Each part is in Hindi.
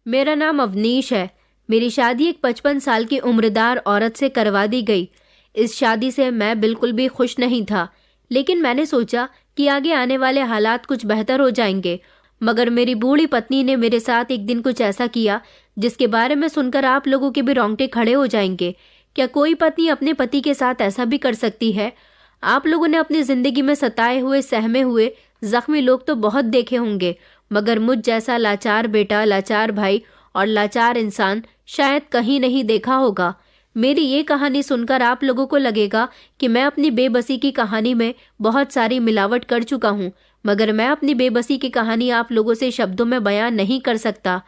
मेरा नाम अवनीश है। मेरी शादी एक 55 साल की उम्रदार औरत से करवा दी गई। इस शादी से मैं बिल्कुल भी खुश नहीं था, लेकिन मैंने सोचा कि आगे आने वाले हालात कुछ बेहतर हो जाएंगे। मगर मेरी बूढ़ी पत्नी ने मेरे साथ एक दिन कुछ ऐसा किया जिसके बारे में सुनकर आप लोगों के भी रोंगटे खड़े हो जाएंगे। क्या कोई पत्नी अपने पति के साथ ऐसा भी कर सकती है? आप लोगों ने अपनी जिंदगी में सताए हुए, सहमे हुए, जख्मी लोग तो बहुत देखे होंगे, मगर मुझ जैसा लाचार बेटा, लाचार भाई और लाचार इंसान शायद कहीं नहीं देखा होगा। मेरी ये कहानी सुनकर आप लोगों को लगेगा कि मैं अपनी बेबसी की कहानी में बहुत सारी मिलावट कर चुका हूँ, मगर मैं अपनी बेबसी की कहानी आप लोगों से शब्दों में बयां नहीं कर सकता।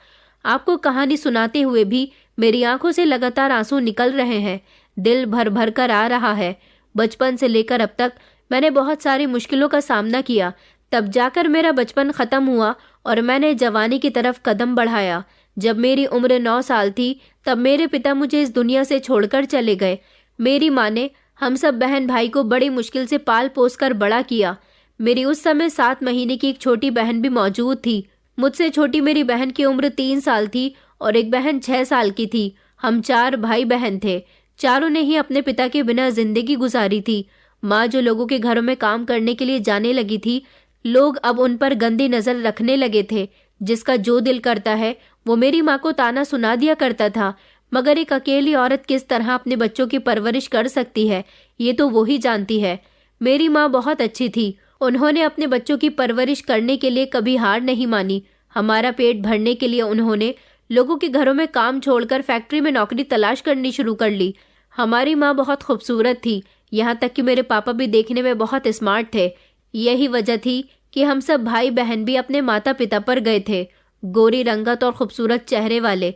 आपको कहानी सुनाते हुए भी मेरी आंखों से लगातार आंसू निकल रहे हैं, दिल भर भर कर आ रहा है। बचपन से लेकर अब तक मैंने बहुत सारी मुश्किलों का सामना किया, तब जाकर मेरा बचपन खत्म हुआ और मैंने जवानी की तरफ कदम बढ़ाया। जब मेरी उम्र 9 साल थी तब मेरे पिता मुझे इस दुनिया से छोड़कर चले गए। मेरी माँ ने हम सब बहन भाई को बड़ी मुश्किल से पाल पोस कर बड़ा किया। मेरी उस समय 7 महीने की एक छोटी बहन भी मौजूद थी। मुझसे छोटी मेरी बहन की उम्र 3 साल थी और एक बहन 6 साल की थी। हम 4 भाई बहन थे। चारों ने ही अपने पिता के बिना जिंदगी गुजारी थी। माँ जो लोगों के घरों में काम करने के लिए जाने लगी थी, लोग अब उन पर गंदी नजर रखने लगे थे। जिसका जो दिल करता है वो मेरी माँ को ताना सुना दिया करता था, मगर एक अकेली औरत किस तरह अपने बच्चों की परवरिश कर सकती है, ये तो वो ही जानती है। मेरी माँ बहुत अच्छी थी। उन्होंने अपने बच्चों की परवरिश करने के लिए कभी हार नहीं मानी। हमारा पेट भरने के लिए उन्होंने लोगों के घरों में काम छोड़कर फैक्ट्री में नौकरी तलाश करनी शुरू कर ली। हमारी माँ बहुत खूबसूरत थी, यहाँ तक कि मेरे पापा भी देखने में बहुत स्मार्ट थे। यही वजह थी कि हम सब भाई बहन भी अपने माता पिता पर गए थे। गोरी रंगत और खूबसूरत चेहरे वाले।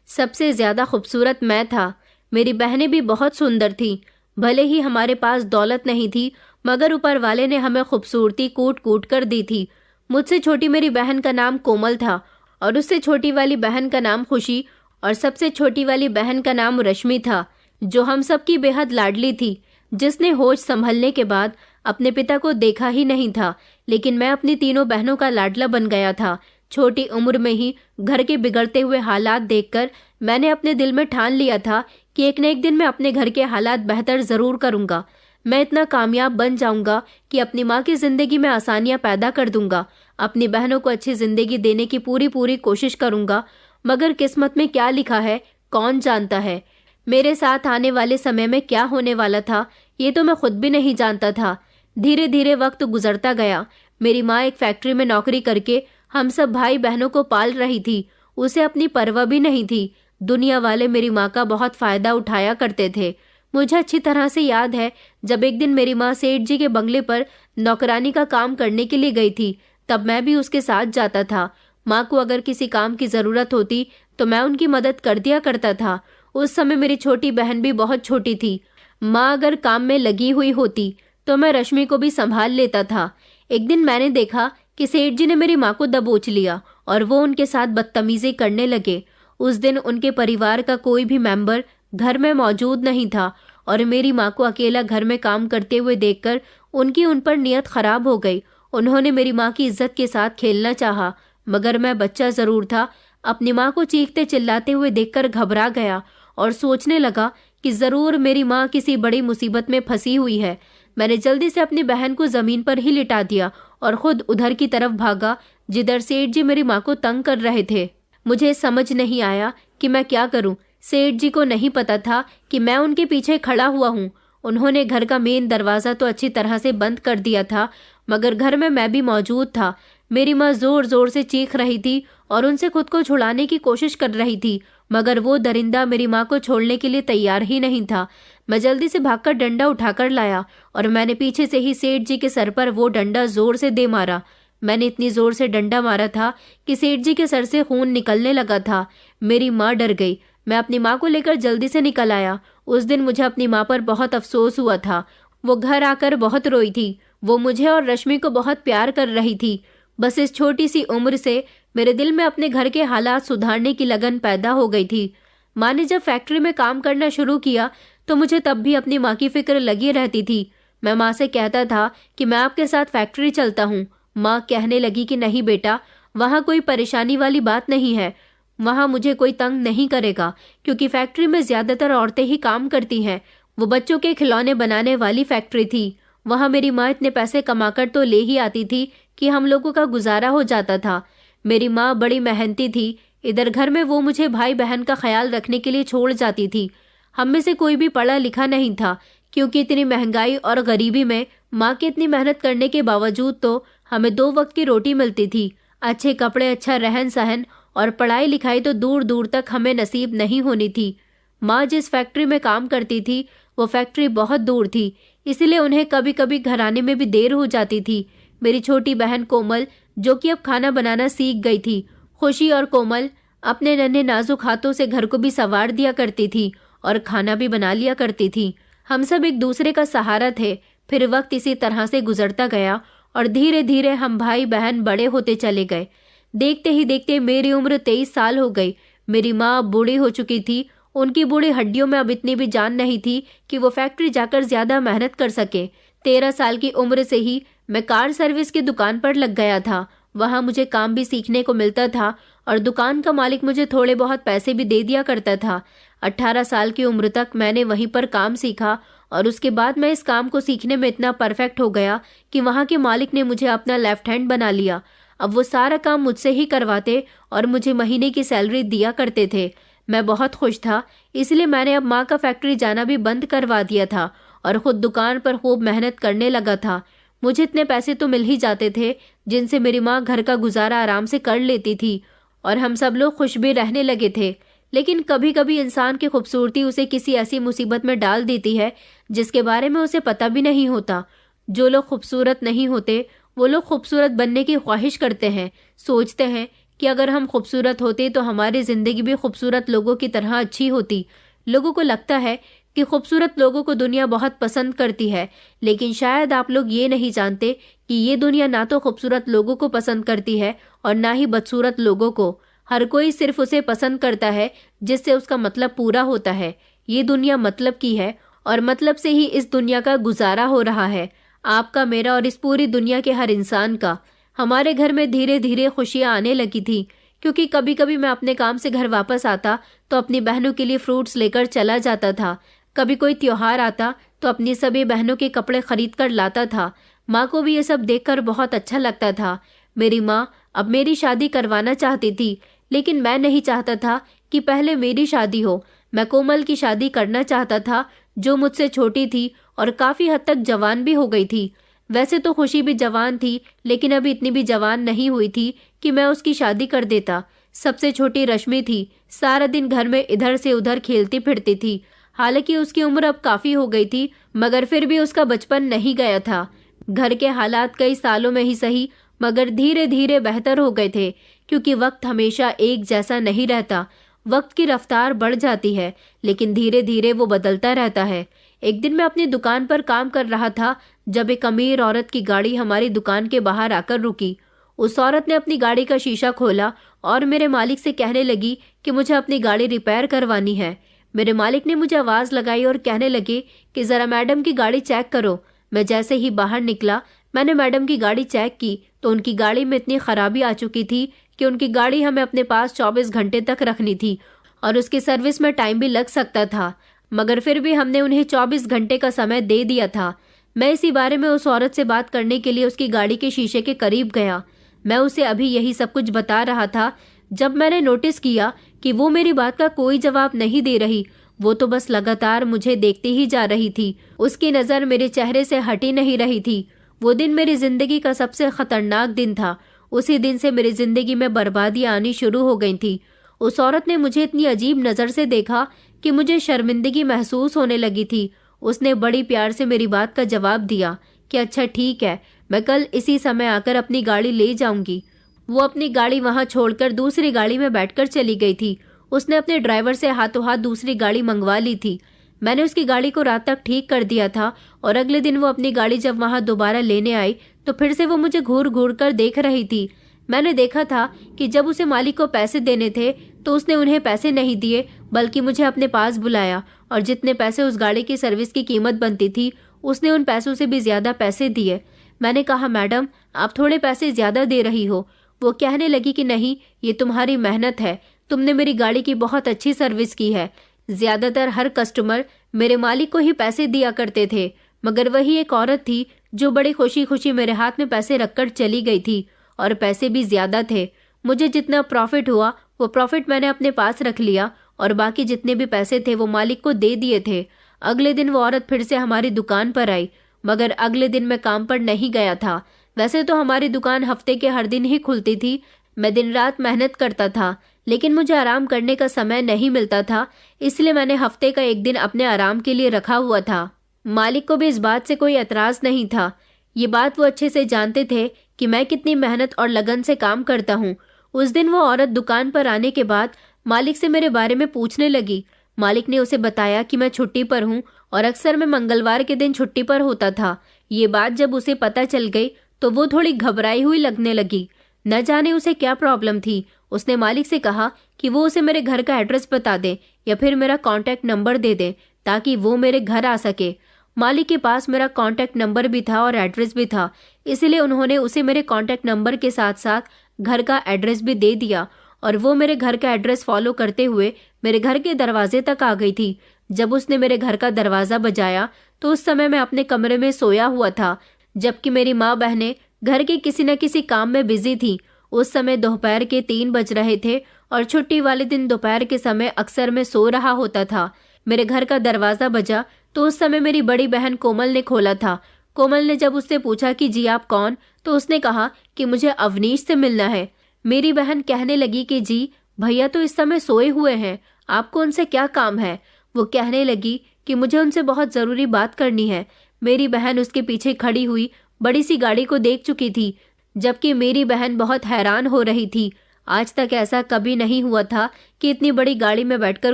सबसे ज्यादा खूबसूरत मैं था। मेरी बहनें भी बहुत सुंदर थीं। भले ही हमारे पास दौलत नहीं थी, मगर ऊपर वाले ने हमें खूबसूरती कूट कूट कर दी थी। मुझसे छोटी मेरी बहन का नाम कोमल था और उससे छोटी वाली बहन का नाम खुशी और सबसे छोटी वाली बहन का नाम रश्मि था, जो हम सबकी बेहद लाडली थी, जिसने होश संभलने के बाद अपने पिता को देखा ही नहीं था। लेकिन मैं अपनी तीनों बहनों का लाडला बन गया था। छोटी उम्र में ही घर के बिगड़ते हुए हालात देखकर मैंने अपने दिल में ठान लिया था कि एक न एक दिन मैं अपने घर के हालात बेहतर जरूर करूंगा। मैं इतना कामयाब बन जाऊंगा कि अपनी माँ की जिंदगी में आसानियां पैदा कर दूंगा, अपनी बहनों को अच्छी जिंदगी देने की पूरी पूरी कोशिश करूंगा। मगर किस्मत में क्या लिखा है कौन जानता है। मेरे साथ आने वाले समय में क्या होने वाला था ये तो मैं खुद भी नहीं जानता था। धीरे धीरे वक्त गुजरता गया। मेरी माँ एक फैक्ट्री में नौकरी करके हम सब भाई बहनों को पाल रही थी। उसे अपनी परवाह भी नहीं थी। दुनिया वाले मेरी माँ का बहुत फायदा उठाया करते थे। मुझे अच्छी तरह से याद है जब एक दिन मेरी माँ सेठ जी के बंगले पर नौकरानी का काम करने के लिए गई थी, तब मैं भी उसके साथ जाता था। माँ को अगर किसी काम की जरूरत होती तो मैं उनकी मदद कर दिया करता था। उस समय मेरी छोटी बहन भी बहुत छोटी थी। माँ अगर काम में लगी हुई होती तो मैं रश्मि को भी संभाल लेता था। एक दिन मैंने देखा कि सेठ जी ने मेरी माँ को दबोच लिया और वो उनके साथ बदतमीजी करने लगे। उस दिन उनके परिवार का कोई भी मेंबर घर में मौजूद नहीं था और मेरी माँ को अकेला घर में काम करते हुए देखकर उनकी उन पर नियत खराब हो गई। उन्होंने मेरी माँ की इज्जत के साथ खेलना चाहा, मगर मैं बच्चा जरूर था। अपनी माँ को चीखते चिल्लाते हुए देखकर घबरा गया और सोचने लगा कि जरूर मेरी माँ किसी बड़ी मुसीबत में फंसी हुई है। मैंने जल्दी से अपनी बहन को जमीन पर ही लिटा दिया और खुद उधर की तरफ भागा जिधर सेठ जी मेरी माँ को तंग कर रहे थे। मुझे समझ नहीं आया कि मैं क्या करूं। सेठ जी को नहीं पता था कि मैं उनके पीछे खड़ा हुआ हूं। उन्होंने घर का मेन दरवाजा तो अच्छी तरह से बंद कर दिया था, मगर घर में मैं भी मौजूद था। मेरी माँ जोर जोर से चीख रही थी और उनसे खुद को छुड़ाने की कोशिश कर रही थी, मगर वो दरिंदा मेरी माँ को छोड़ने के लिए तैयार ही नहीं था। मैं जल्दी से भागकर डंडा उठाकर लाया और मैंने पीछे से ही सेठ जी के सर पर वो डंडा जोर से दे मारा। मैंने इतनी जोर से डंडा मारा था कि सेठ जी के सर से खून निकलने लगा था। मेरी माँ डर गई। मैं अपनी माँ को लेकर जल्दी से निकल आया। उस दिन मुझे अपनी माँ पर बहुत अफसोस हुआ था। वो घर आकर बहुत रोई थी। वो मुझे और रश्मि को बहुत प्यार कर रही थी। बस इस छोटी सी उम्र से मेरे दिल में अपने घर के हालात सुधारने की लगन पैदा हो गई थी। माँ ने जब फैक्ट्री में काम करना शुरू किया तो मुझे तब भी अपनी माँ की फिक्र लगी रहती थी। मैं माँ से कहता था कि मैं आपके साथ फैक्ट्री चलता हूँ। माँ कहने लगी कि नहीं बेटा, वहाँ कोई परेशानी वाली बात नहीं है। वहाँ मुझे कोई तंग नहीं करेगा, क्योंकि फैक्ट्री में ज्यादातर औरतें ही काम करती हैं। वो बच्चों के खिलौने बनाने वाली फैक्ट्री थी। वहाँ मेरी माँ इतने पैसे कमाकर तो ले ही आती थी कि हम लोगों का गुजारा हो जाता था। मेरी माँ बड़ी मेहनती थी। इधर घर में वो मुझे भाई बहन का ख्याल रखने के लिए छोड़ जाती थी। हम में से कोई भी पढ़ा लिखा नहीं था, क्योंकि इतनी महंगाई और गरीबी में माँ की इतनी मेहनत करने के बावजूद तो हमें 2 वक्त की रोटी मिलती थी। अच्छे कपड़े, अच्छा रहन सहन और पढ़ाई लिखाई तो दूर दूर तक हमें नसीब नहीं होनी थी। माँ जिस फैक्ट्री में काम करती थी वो फैक्ट्री बहुत दूर थी, इसलिए उन्हें कभी कभी घर आने में भी देर हो जाती थी। मेरी छोटी बहन कोमल, जो कि अब खाना बनाना सीख गई थी, खुशी और कोमल अपने नन्हे नाजुक हाथों से घर को भी संवार दिया करती थी और खाना भी बना लिया करती थी। हम सब एक दूसरे का सहारा थे। फिर वक्त इसी तरह से गुजरता गया और धीरे धीरे हम भाई बहन बड़े होते चले गए। देखते ही देखते मेरी उम्र 23 साल हो गई। मेरी माँ अब बूढ़ी हो चुकी थी। उनकी बूढ़ी हड्डियों में अब इतनी भी जान नहीं थी कि वो फैक्ट्री जाकर ज्यादा मेहनत कर सके। 13 साल की उम्र से ही मैं कार सर्विस की दुकान पर लग गया था। वहाँ मुझे काम भी सीखने को मिलता था और दुकान का मालिक मुझे थोड़े बहुत पैसे भी दे दिया करता था। 18 साल की उम्र तक मैंने वहीं पर काम सीखा और उसके बाद मैं इस काम को सीखने में इतना परफेक्ट हो गया कि वहाँ के मालिक ने मुझे अपना लेफ्ट हैंड बना लिया। अब वो सारा काम मुझसे ही करवाते और मुझे महीने की सैलरी दिया करते थे। मैं बहुत खुश था, इसलिए मैंने अब माँ का फैक्ट्री जाना भी बंद करवा दिया था और खुद दुकान पर खूब मेहनत करने लगा था। मुझे इतने पैसे तो मिल ही जाते थे जिनसे मेरी माँ घर का गुजारा आराम से कर लेती थी और हम सब लोग खुश भी रहने लगे थे। लेकिन कभी कभी इंसान की खूबसूरती उसे किसी ऐसी मुसीबत में डाल देती है जिसके बारे में उसे पता भी नहीं होता। जो लोग खूबसूरत नहीं होते वो लोग खूबसूरत बनने की ख्वाहिश करते हैं। सोचते हैं कि अगर हम खूबसूरत होते तो हमारी जिंदगी भी खूबसूरत लोगों की तरह अच्छी होती। लोगों को लगता है कि खूबसूरत लोगों को दुनिया बहुत पसंद करती है, लेकिन शायद आप लोग ये नहीं जानते कि ये दुनिया ना तो खूबसूरत लोगों को पसंद करती है और ना ही बदसूरत लोगों को। हर कोई सिर्फ उसे पसंद करता है जिससे उसका मतलब पूरा होता है। ये दुनिया मतलब की है और मतलब से ही इस दुनिया का गुजारा हो रहा है, आपका, मेरा और इस पूरी दुनिया के हर इंसान का। हमारे घर में धीरे धीरे खुशियां आने लगी थी, क्योंकि कभी कभी मैं अपने काम से घर वापस आता तो अपनी बहनों के लिए फ्रूट्स लेकर चला जाता था। कभी कोई त्योहार आता तो अपनी सभी बहनों के कपड़े खरीद कर लाता था। माँ को भी ये सब देखकर बहुत अच्छा लगता था। मेरी माँ अब मेरी शादी करवाना चाहती थी, लेकिन मैं नहीं चाहता था कि पहले मेरी शादी हो। मैं कोमल की शादी करना चाहता था, जो मुझसे छोटी थी और काफी हद तक जवान भी हो गई थी। वैसे तो खुशी भी जवान थी, लेकिन अभी इतनी भी जवान नहीं हुई थी कि मैं उसकी शादी कर देता। सबसे छोटी रश्मि थी, सारा दिन घर में इधर से उधर खेलती फिरती थी। हालांकि उसकी उम्र अब काफी हो गई थी, मगर फिर भी उसका बचपन नहीं गया था। घर के हालात कई सालों में ही सही मगर धीरे धीरे बेहतर हो गए थे, क्योंकि वक्त हमेशा एक जैसा नहीं रहता। वक्त की रफ्तार बढ़ जाती है, लेकिन धीरे धीरे वो बदलता रहता है। एक दिन मैं अपनी दुकान पर काम कर रहा था जब एक अमीर औरत की गाड़ी हमारी दुकान के बाहर आकर रुकी। उस औरत ने अपनी गाड़ी का शीशा खोला और मेरे मालिक से कहने लगी कि मुझे अपनी गाड़ी रिपेयर करवानी है। मेरे मालिक ने मुझे आवाज लगाई और कहने लगे कि जरा मैडम की गाड़ी चेक करो। मैं जैसे ही बाहर निकला, मैंने मैडम की गाड़ी चेक की तो उनकी गाड़ी में इतनी खराबी आ चुकी थी कि उनकी गाड़ी हमें अपने पास 24 घंटे तक रखनी थी और उसकी सर्विस में टाइम भी लग सकता था, मगर फिर भी हमने उन्हें 24 घंटे का समय दे दिया था। मैं इसी बारे में उस औरत से बात करने के लिए उसकी गाड़ी के शीशे के करीब गया। मैं उसे अभी यही सब कुछ बता रहा था जब मैंने नोटिस किया कि वो मेरी बात का कोई जवाब नहीं दे रही। वो तो बस लगातार मुझे देखती ही जा रही थी। उसकी नज़र मेरे चेहरे से हटी नहीं रही थी। वो दिन मेरी जिंदगी का सबसे खतरनाक दिन था। उसी दिन से मेरी जिंदगी में बर्बादियां आनी शुरू हो गई थी। उस औरत ने मुझे इतनी अजीब नज़र से देखा कि मुझे शर्मिंदगी महसूस होने लगी थी। उसने बड़ी प्यार से मेरी बात का जवाब दिया कि अच्छा ठीक है, मैं कल इसी समय आकर अपनी गाड़ी ले जाऊंगी। वो अपनी गाड़ी वहां छोड़कर दूसरी गाड़ी में बैठकर चली गई थी। उसने अपने ड्राइवर से हाथों हाथ दूसरी गाड़ी मंगवा ली थी। मैंने उसकी गाड़ी को रात तक ठीक कर दिया था और अगले दिन वो अपनी गाड़ी जब वहां दोबारा लेने आई तो फिर से वो मुझे घूर घूर कर देख रही थी। मैंने देखा था कि जब उसे मालिक को पैसे देने थे तो उसने उन्हें पैसे नहीं दिए, बल्कि मुझे अपने पास बुलाया और जितने पैसे उस गाड़ी की सर्विस की कीमत बनती थी उसने उन पैसों से भी ज्यादा पैसे दिए। मैंने कहा मैडम, आप थोड़े पैसे ज्यादा दे रही हो। वो कहने लगी कि नहीं, ये तुम्हारी मेहनत है, तुमने मेरी गाड़ी की बहुत अच्छी सर्विस की है। ज्यादातर हर कस्टमर मेरे मालिक को ही पैसे दिया करते थे, मगर वही एक औरत थी जो बड़ी खुशी खुशी मेरे हाथ में पैसे रखकर चली गई थी, और पैसे भी ज्यादा थे। मुझे जितना प्रॉफिट हुआ वो प्रॉफिट मैंने अपने पास रख लिया और बाकी जितने भी पैसे थे वो मालिक को दे दिए थे। अगले दिन वो औरत फिर से हमारी दुकान पर आई, मगर अगले दिन मैं काम पर नहीं गया था। वैसे तो हमारी दुकान हफ्ते के हर दिन ही खुलती थी। मैं दिन रात मेहनत करता था, लेकिन मुझे आराम करने का समय नहीं मिलता था, इसलिए मैंने हफ्ते का एक दिन अपने आराम के लिए रखा हुआ था। मालिक को भी इस बात से कोई एतराज नहीं था। ये बात वो अच्छे से जानते थे कि मैं कितनी मेहनत और लगन से काम करता हूँ। उस दिन वो औरत दुकान पर आने के बाद मालिक से मेरे बारे में पूछने लगी। मालिक ने उसे बताया कि मैं छुट्टी पर हूँ और अक्सर मैं मंगलवार के दिन छुट्टी पर होता था। ये बात जब उसे पता चल गई तो वो थोड़ी घबराई हुई लगने लगी। न जाने उसे क्या प्रॉब्लम थी। उसने मालिक से कहा कि वो उसे मेरे घर का एड्रेस बता दे या फिर मेरा कॉन्टैक्ट नंबर दे दे ताकि वो मेरे घर आ सके। मालिक के पास मेरा कॉन्टैक्ट नंबर भी था और एड्रेस भी था, इसलिए उन्होंने उसे मेरे कॉन्टैक्ट नंबर के साथ साथ घर का एड्रेस भी दे दिया और वो मेरे घर का एड्रेस फॉलो करते हुए मेरे घर के दरवाजे तक आ गई थी। जब उसने मेरे घर का दरवाजा बजाया तो उस समय मैं अपने कमरे में सोया हुआ था, जबकि मेरी माँ बहनें घर के किसी न किसी काम में बिजी थी। उस समय दोपहर के 3 बज रहे थे और छुट्टी वाले दिन दोपहर के समय अक्सर मैं सो रहा होता था। मेरे घर का दरवाजा बजा तो उस समय मेरी बड़ी बहन कोमल ने खोला था। कोमल ने जब उससे पूछा कि जी आप कौन, तो उसने कहा कि मुझे अवनीश से मिलना है। मेरी बहन कहने लगी कि जी भैया तो इस समय सोए हुए हैं, आपको उनसे क्या काम है। वो कहने लगी कि मुझे उनसे बहुत ज़रूरी बात करनी है। मेरी बहन उसके पीछे खड़ी हुई बड़ी सी गाड़ी को देख चुकी थी, जबकि मेरी बहन बहुत हैरान हो रही थी। आज तक ऐसा कभी नहीं हुआ था कि इतनी बड़ी गाड़ी में बैठकर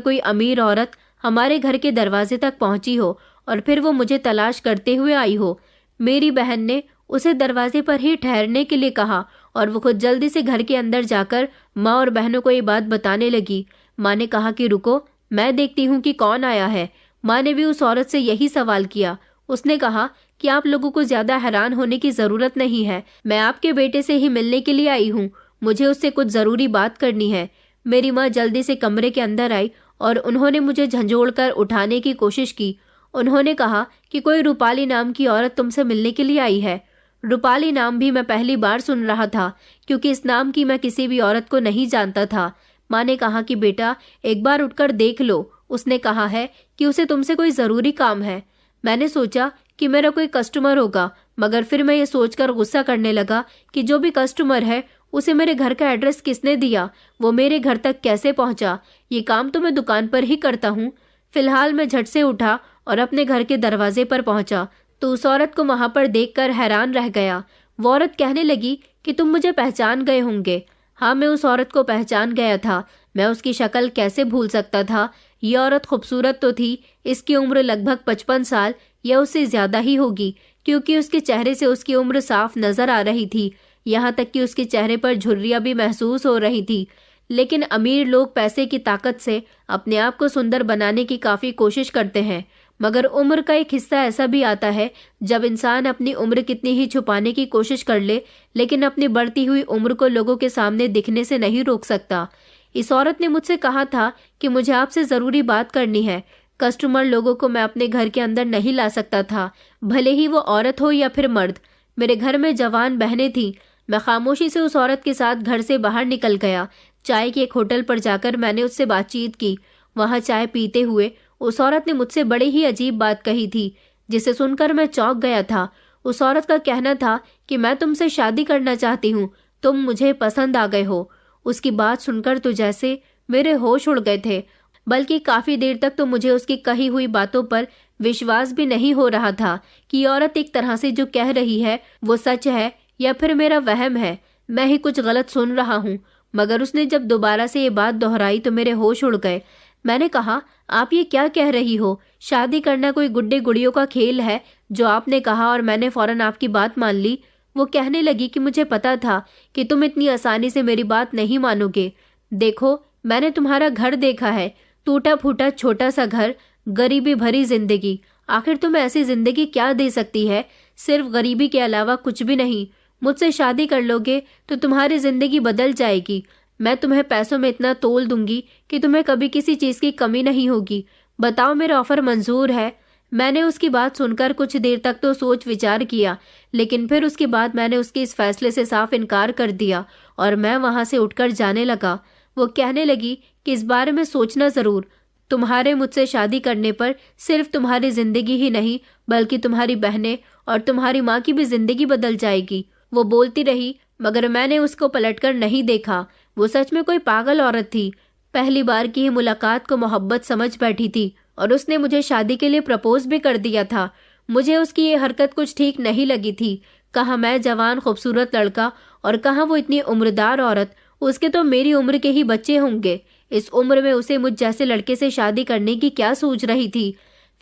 कोई अमीर औरत हमारे घर के दरवाजे तक पहुंची हो और फिर वो मुझे तलाश करते हुए आई हो। मेरी बहन ने उसे दरवाजे पर ही ठहरने के लिए कहा और वो खुद जल्दी से घर के अंदर जाकर माँ और बहनों को ये बात बताने लगी। माँ ने कहा कि रुको, मैं देखती हूँ कि कौन आया है। माँ ने भी उस औरत से यही सवाल किया। उसने कहा कि आप लोगों को ज्यादा हैरान होने की जरूरत नहीं है, मैं आपके बेटे से ही मिलने के लिए आई हूँ, मुझे उससे कुछ जरूरी बात करनी है। मेरी माँ जल्दी से कमरे के अंदर आई और उन्होंने मुझे झंझोड़कर उठाने की कोशिश की। उन्होंने कहा कि कोई रूपाली नाम की औरत तुमसे मिलने के लिए आई है। रूपाली नाम भी मैं पहली बार सुन रहा था, क्योंकि इस नाम की मैं किसी भी औरत को नहीं जानता था। माँ ने कहा कि बेटा एक बार उठकर देख लो, उसने कहा है कि उसे तुमसे कोई ज़रूरी काम है। मैंने सोचा कि मेरा कोई कस्टमर होगा, मगर फिर मैं ये सोचकर गुस्सा करने लगा कि जो भी कस्टमर है उसे मेरे घर का एड्रेस किसने दिया, वो मेरे घर तक कैसे पहुंचा। ये काम तो मैं दुकान पर ही करता हूँ। फिलहाल मैं झट से उठा और अपने घर के दरवाजे पर पहुंचा तो उस औरत को वहां पर देखकर हैरान रह गया। वो औरत कहने लगी कि तुम मुझे पहचान गए होंगे। हाँ, मैं उस औरत को पहचान गया था। मैं उसकी शक्ल कैसे भूल सकता था। ये औरत खूबसूरत तो थी, इसकी उम्र लगभग 55 साल या उससे ज्यादा ही होगी, क्योंकि उसके चेहरे से उसकी उम्र साफ नजर आ रही थी। यहाँ तक कि उसके चेहरे पर झुर्रियाँ भी महसूस हो रही थी। लेकिन अमीर लोग पैसे की ताकत से अपने आप को सुंदर बनाने की काफ़ी कोशिश करते हैं, मगर उम्र का एक हिस्सा ऐसा भी आता है जब इंसान अपनी उम्र कितनी ही छुपाने की कोशिश कर ले, लेकिन अपनी बढ़ती हुई उम्र को लोगों के सामने दिखने से नहीं रोक सकता। इस औरत ने मुझसे कहा था कि मुझे आपसे ज़रूरी बात करनी है। कस्टमर लोगों को मैं अपने घर के अंदर नहीं ला सकता था, भले ही वो औरत हो या फिर मर्द। मेरे घर में जवान बहनें थीं। मैं खामोशी से उस औरत के साथ घर से बाहर निकल गया। चाय के एक होटल पर जाकर मैंने उससे बातचीत की। वहाँ चाय पीते हुए उस औरत ने मुझसे बड़ी ही अजीब बात कही थी, जिसे सुनकर मैं चौंक गया था। उस औरत का कहना था कि मैं तुमसे शादी करना चाहती हूँ, तुम मुझे पसंद आ गए हो। उसकी बात सुनकर तो जैसे मेरे होश उड़ गए थे, बल्कि काफ़ी देर तक तो मुझे उसकी कही हुई बातों पर विश्वास भी नहीं हो रहा था कि औरत एक तरह से जो कह रही है वो सच है या फिर मेरा वहम है, मैं ही कुछ गलत सुन रहा हूँ। मगर उसने जब दोबारा से ये बात दोहराई तो मेरे होश उड़ गए। मैंने कहा, आप ये क्या कह रही हो? शादी करना कोई गुड्डे गुड़ियों का खेल है जो आपने कहा, और मैंने फौरन आपकी बात मान ली। वो कहने लगी कि मुझे पता था कि तुम इतनी आसानी से मेरी बात नहीं मानोगे। देखो, मैंने तुम्हारा घर देखा है, टूटा फूटा छोटा सा घर, गरीबी भरी जिंदगी। आखिर तुम्हें ऐसी जिंदगी क्या दे सकती है? सिर्फ गरीबी के अलावा कुछ भी नहीं। मुझसे शादी कर लोगे तो तुम्हारी जिंदगी बदल जाएगी। मैं तुम्हें पैसों में इतना तोल दूंगी कि तुम्हें कभी किसी चीज़ की कमी नहीं होगी। बताओ, मेरा ऑफर मंजूर है? मैंने उसकी बात सुनकर कुछ देर तक तो सोच विचार किया, लेकिन फिर उसके बाद मैंने उसके इस फैसले से साफ इनकार कर दिया और मैं वहां से उठकर जाने लगा। वो कहने लगी कि इस बारे में सोचना ज़रूर। तुम्हारे मुझसे शादी करने पर सिर्फ तुम्हारी जिंदगी ही नहीं बल्कि तुम्हारी बहनें और तुम्हारी माँ की भी जिंदगी बदल जाएगी। वो बोलती रही, मगर मैंने उसको पलटकर नहीं देखा। वो सच में कोई पागल औरत थी। पहली बार की ही मुलाकात को मोहब्बत समझ बैठी थी और उसने मुझे शादी के लिए प्रपोज भी कर दिया था। मुझे उसकी ये हरकत कुछ ठीक नहीं लगी थी। कहाँ मैं जवान खूबसूरत लड़का और कहाँ वो इतनी उम्रदार औरत। उसके तो मेरी उम्र के ही बच्चे होंगे। इस उम्र में उसे मुझ जैसे लड़के से शादी करने की क्या सोच रही थी।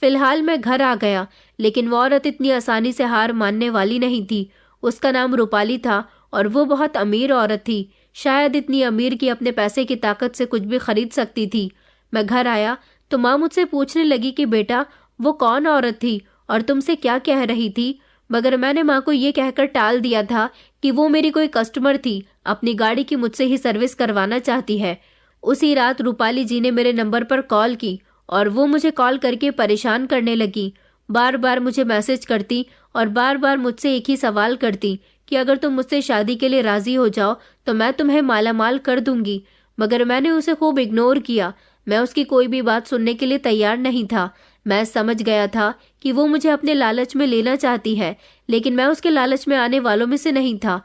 फिलहाल मैं घर आ गया, लेकिन वो औरत इतनी आसानी से हार मानने वाली नहीं थी। उसका नाम रूपाली था और वो बहुत अमीर औरत थी। शायद इतनी अमीर कि अपने पैसे की ताकत से कुछ भी खरीद सकती थी। मैं घर आया तो माँ मुझसे पूछने लगी कि बेटा, वो कौन औरत थी और तुमसे क्या कह रही थी? मगर मैंने माँ को ये कहकर टाल दिया था कि वो मेरी कोई कस्टमर थी, अपनी गाड़ी की मुझसे ही सर्विस करवाना चाहती है। उसी रात रूपाली जी ने मेरे नंबर पर कॉल की और वो मुझे कॉल करके परेशान करने लगी। बार बार मुझे मैसेज करती और बार बार मुझसे एक ही सवाल करती कि अगर तुम मुझसे शादी के लिए राजी हो जाओ तो मैं तुम्हें मालामाल कर दूंगी। मगर मैंने उसे खूब इग्नोर किया। मैं उसकी कोई भी बात सुनने के लिए तैयार नहीं था। मैं समझ गया था कि वो मुझे अपने लालच में लेना चाहती है, लेकिन मैं उसके लालच में आने वालों में से नहीं था।